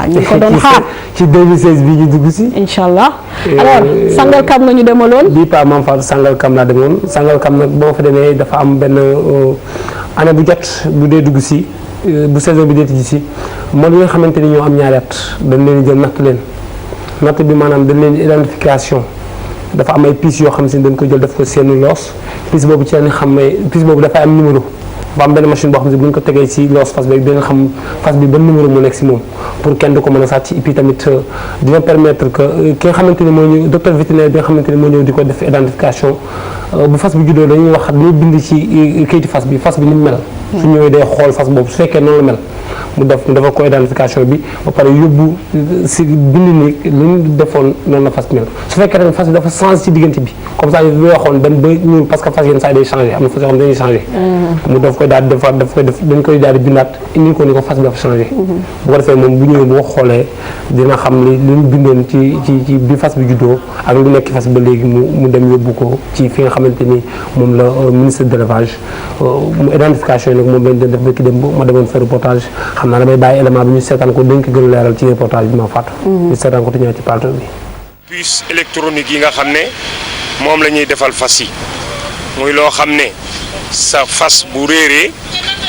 ñu ko doon xaar ci 2016 bii ñu dugg si. incha allah alors Sangalkam nga ñu demaloon. bii pa Maam Fatou Sangalkam laa demoon Sangalkam nag boo fa demee dafa am benn année bu jot bu dee dugg si bu saison bi dee tijji si moom yi nga xamante ni ñoo am ñaari at dañ leen jël natt leen natt bi maanaam dañ leen identification. dafa am ay pièces yoo xam si dañ ko jël def ko seeni loos pièce boobu ci lañ xam ne pièce boobu dafay am numéro ba am benn machine boo xam si bu ñu ko tegee si loos fas bi dina xam fas bi ban numéro mu nekk si moom pour kenn du ko mën a sàcc et puis tamit dina permettre que ki nga xamante ni moo ñëw docteur vétérinaire bi nga xamante ni moo ñëw di ko def identification bu fas bi juddoo dañuy wax dañuy bind ci kayiti fas bi ni mu mel su ñëwee day xool fas boobu su fekkee noonu la mel mu dafa ko identification bi ba pare yóbbu si bind ni lu ñu defoon noonu la fas bi mel su fekkee tamit fas bi dafa changé ci diggante bi comme ça lu waxoon dem ba ñun parce que fas yenn saa yi day changé am na fas yoo xam dañuy changé mu daf koy daal di defaat dañ koy daal di bindaat indi ko ni ko fas bi dafa changé bu ko defee moom bu ñëwee bu ko xoolee dina xam li ñu bindoon ci bi fas bi juddoo ak lu nekk fas ba léegi mu dem yóbbu ko ci fi nga xamante ni moom la ministre de l'élevage mu identification yi nag moom lañ def ba ki dem ma demoon fa reportage xam naa damay bàyyi élément bi ñu seetaan ko dañ ko gën a leeral ci reportage bi ma fàttu ñu seetaan ko te ñëw ci plateau bi. puce électronique yi nga xam ne moom la ñuy defal fas yi muy loo xam ne sa fas bu réeree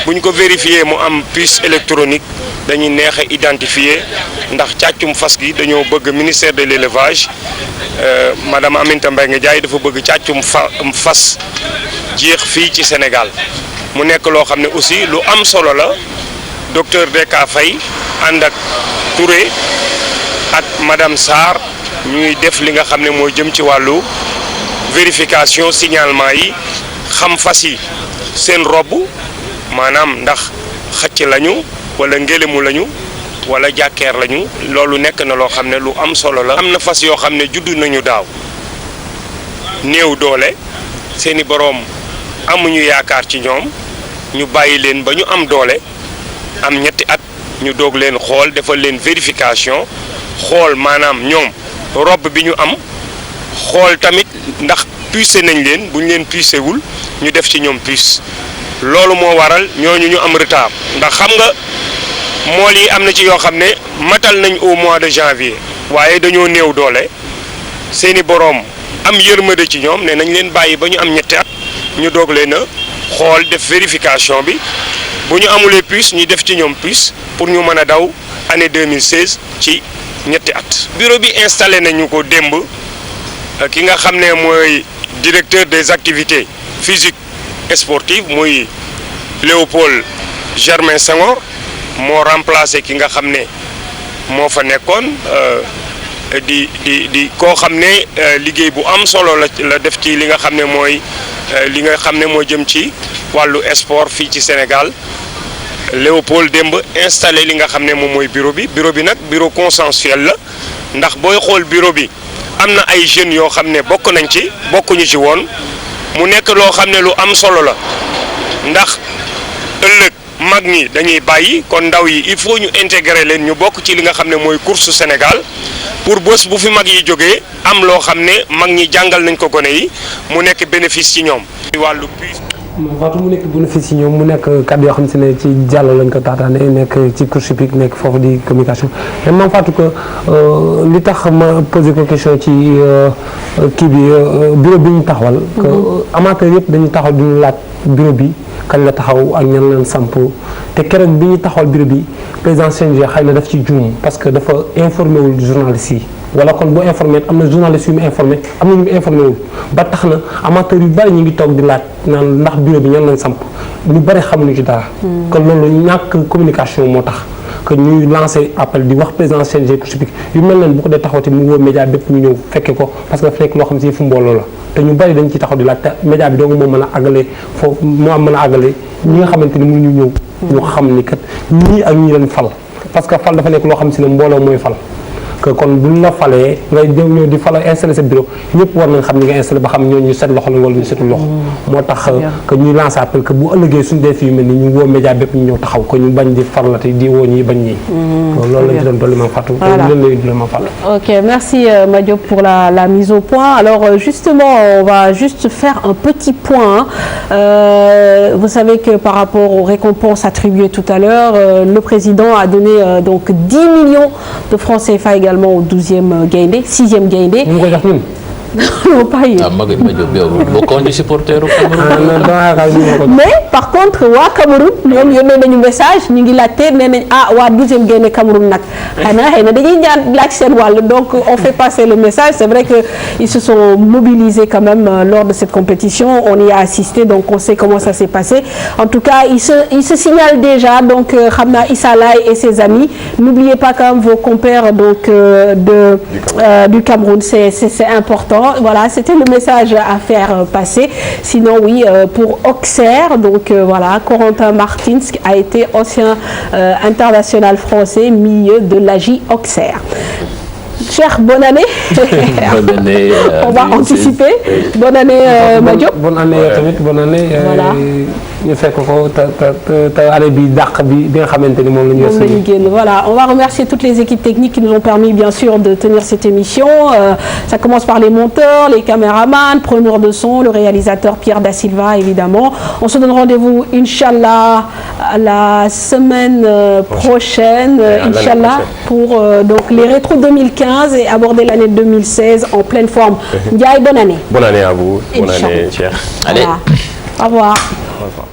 buñ ko vérifier mu am puce électronique dañuy neex a identifier ndax càccum fas gi dañoo bëgg ministère de l'élevage madame Aminata Mbengue Ndiaye dafa bëgg càccum fas jeex fii ci Sénégal mu nekk loo xam ne aussi lu am solo la docteur Deka Faye ànd ak Touré ak madame Sarr ñuy def li nga xam ne mooy jëm ci wàllu vérification signalement yi xam fas yi seen robb maanaam ndax xëcc lañu wala ngélému lañu wala jàkkeer lañu loolu nekk na loo xam ne lu am solo la. am na fas yoo xam ne juddu nañu daaw néew doole seeni boroom amuñu yaakaar ci ñoom ñu bàyyi leen ba ñu am doole am ñetti at ñu doog leen xool defal leen vérification xool maanaam ñoom robb bi ñu am xool tamit ndax pucé nañ leen bu ñu leen pucé wul ñu def ci ñoom puce loolu moo waral ñooñu ñu am retard ndax xam nga mool yi am na ci yoo xam ne matal nañ au mois de janvier waaye dañoo néew doole seeni boroom am yërmande ci ñoom ne nañ leen bàyyi ba ñu am ñetti at ñu doog leen a xool def vérification bi bu ñu amulee puce ñu def ci ñoom puce pour ñu mën a daw année 2016 ci ñetti at. bureau bi installé nañu ko démb ki nga xam ne mooy directeur des activités physiques et sportives muy Léopold Germain Senghor moo remplacé ki nga xam ne moo fa nekkoon di koo xam ne liggéey bu am solo la def ci li nga xam ne mooy li nga xam ne moo jëm ci wàllu sport fii ci Sénégal Léopold démb installé li nga xam ne moom mooy bureau bi nag bureau consensuel la ndax booy xool bureau bi am na ay jeunes yoo xam ne bokkuñu ci woon mu nekk loo xam ne lu am solo la ndax ëllëg mag ñi dañuy bàyyi kon ndaw yi il faut ñu intégrer leen ñu bokk ci li nga xam ne mooy course Sénégal pour bés bu fi mag yi jógee am loo xam ne mag ñi jàngal nañ ko gone yi mu nekk bénéfice ci ñoom. wàllu waxtu mu nekk bénéfice ci ñoom mu nekk kàddu yoo xam si ne ci Diallo lañ ko taataane nekk ci course hippique nekk foofu di communication mais man fàttu que li tax ma posé ko question ci kii bi bureau bi ñu taxawal. que amateur yëpp dañuy taxaw duñu laaj bureau bi kañ la taxaw ak ñan leen samp te keroog bi ñu taxawal bureau bi président CNG xëy na daf ci juum parce que dafa informé wul journaliste yi wala kon bu informé am na journaliste yu mu informé am na ñu mu informé wul ba tax na amateur yu bari ñu ngi toog di laaj naan ndax bureau bi ñan leen samp ñu bari xamuñu ci dara. kon loolu ñàkk communication moo tax que ñuy lancé appel di wax président CNG pour expliquer yu mel noonu bu ko dee taxawati mu woo média bépp ñu ñëw fekke ko parce que dafa nekk loo xam si fu mbooloo la te ñu bari dañ ciy taxaw di laaj te média bi dong moo mën a àggale foofu moo am mën a àggale ñi nga xamante ni mënuñu ñëw ñu xam ni kat ñii ak ñi leen fal parce que fal dafa nekk loo xam si ne mbooloo mooy fal que kon buñ la falee ngay ñëw di fala installé sa bureau ñëpp war nañ xam ni nga installé ba xam ñooñu ñu set loxo la wala ñu setul loxo moo tax que ñuy lancé appel que bu ëllëgee suñu def yu mel ni ñu woo média bépp ñu ñëw taxaw ko ñu bañ di farlate di woo ñi bañ ñi loolu lañ ci doon dolli ma Fatou ma Fatou. Ok, merci Madiop pour la mise au point. Alors justement, on va juste faire un petit point. Vous savez que par rapport aux récompenses attribuées tout à l'heure, le président a donné donc 10 millions de francs CFA également au 12e Gaïndé, 6e Gaïndé. Non, pas hier. Mais par contre waa Cameroun ñoom yónnee nañu message ñu ngi laajte nee nañ waa 12e Gaïndé Cameroun nag xëy na dañuy ñaan laaj seen wàll donc on fait passer le message. C'est vrai que ils se sont mobilisés quand même lors de cette compétition, on y a assisté donc on sait comment ça s'est passé. En tout cas il se signale déjà donc xam naa Issa Laye et ses amis, n'oubliez pas quand même vos compères donc du Cameroun, c'est important. Voilà, c'était le message à faire passer. Sinon, oui, pour Auxerre, donc voilà, Corentin Martins a été ancien international français, milieu de l'AJ Auxerre. Cher, bonne année. Bonne année. On va anticiper. Bonne année, Madiop. Bonne année, bonne année. Voilà. Voilà, on va remercier toutes les équipes techniques qui nous ont permis bien sûr de tenir cette émission. Ça commence par les monteurs, les caméramans, preneurs de son, le réalisateur Pierre Da Silva évidemment. On se donne rendez-vous Inch'Allah la semaine prochaine, Inch'Allah, pour donc les rétros 2015 et aborder l'année 2016 en pleine forme. Ndiaye, bonne année. Bonne année à vous. Bonne année, cher. Allez. Voilà. Au revoir. Au revoir.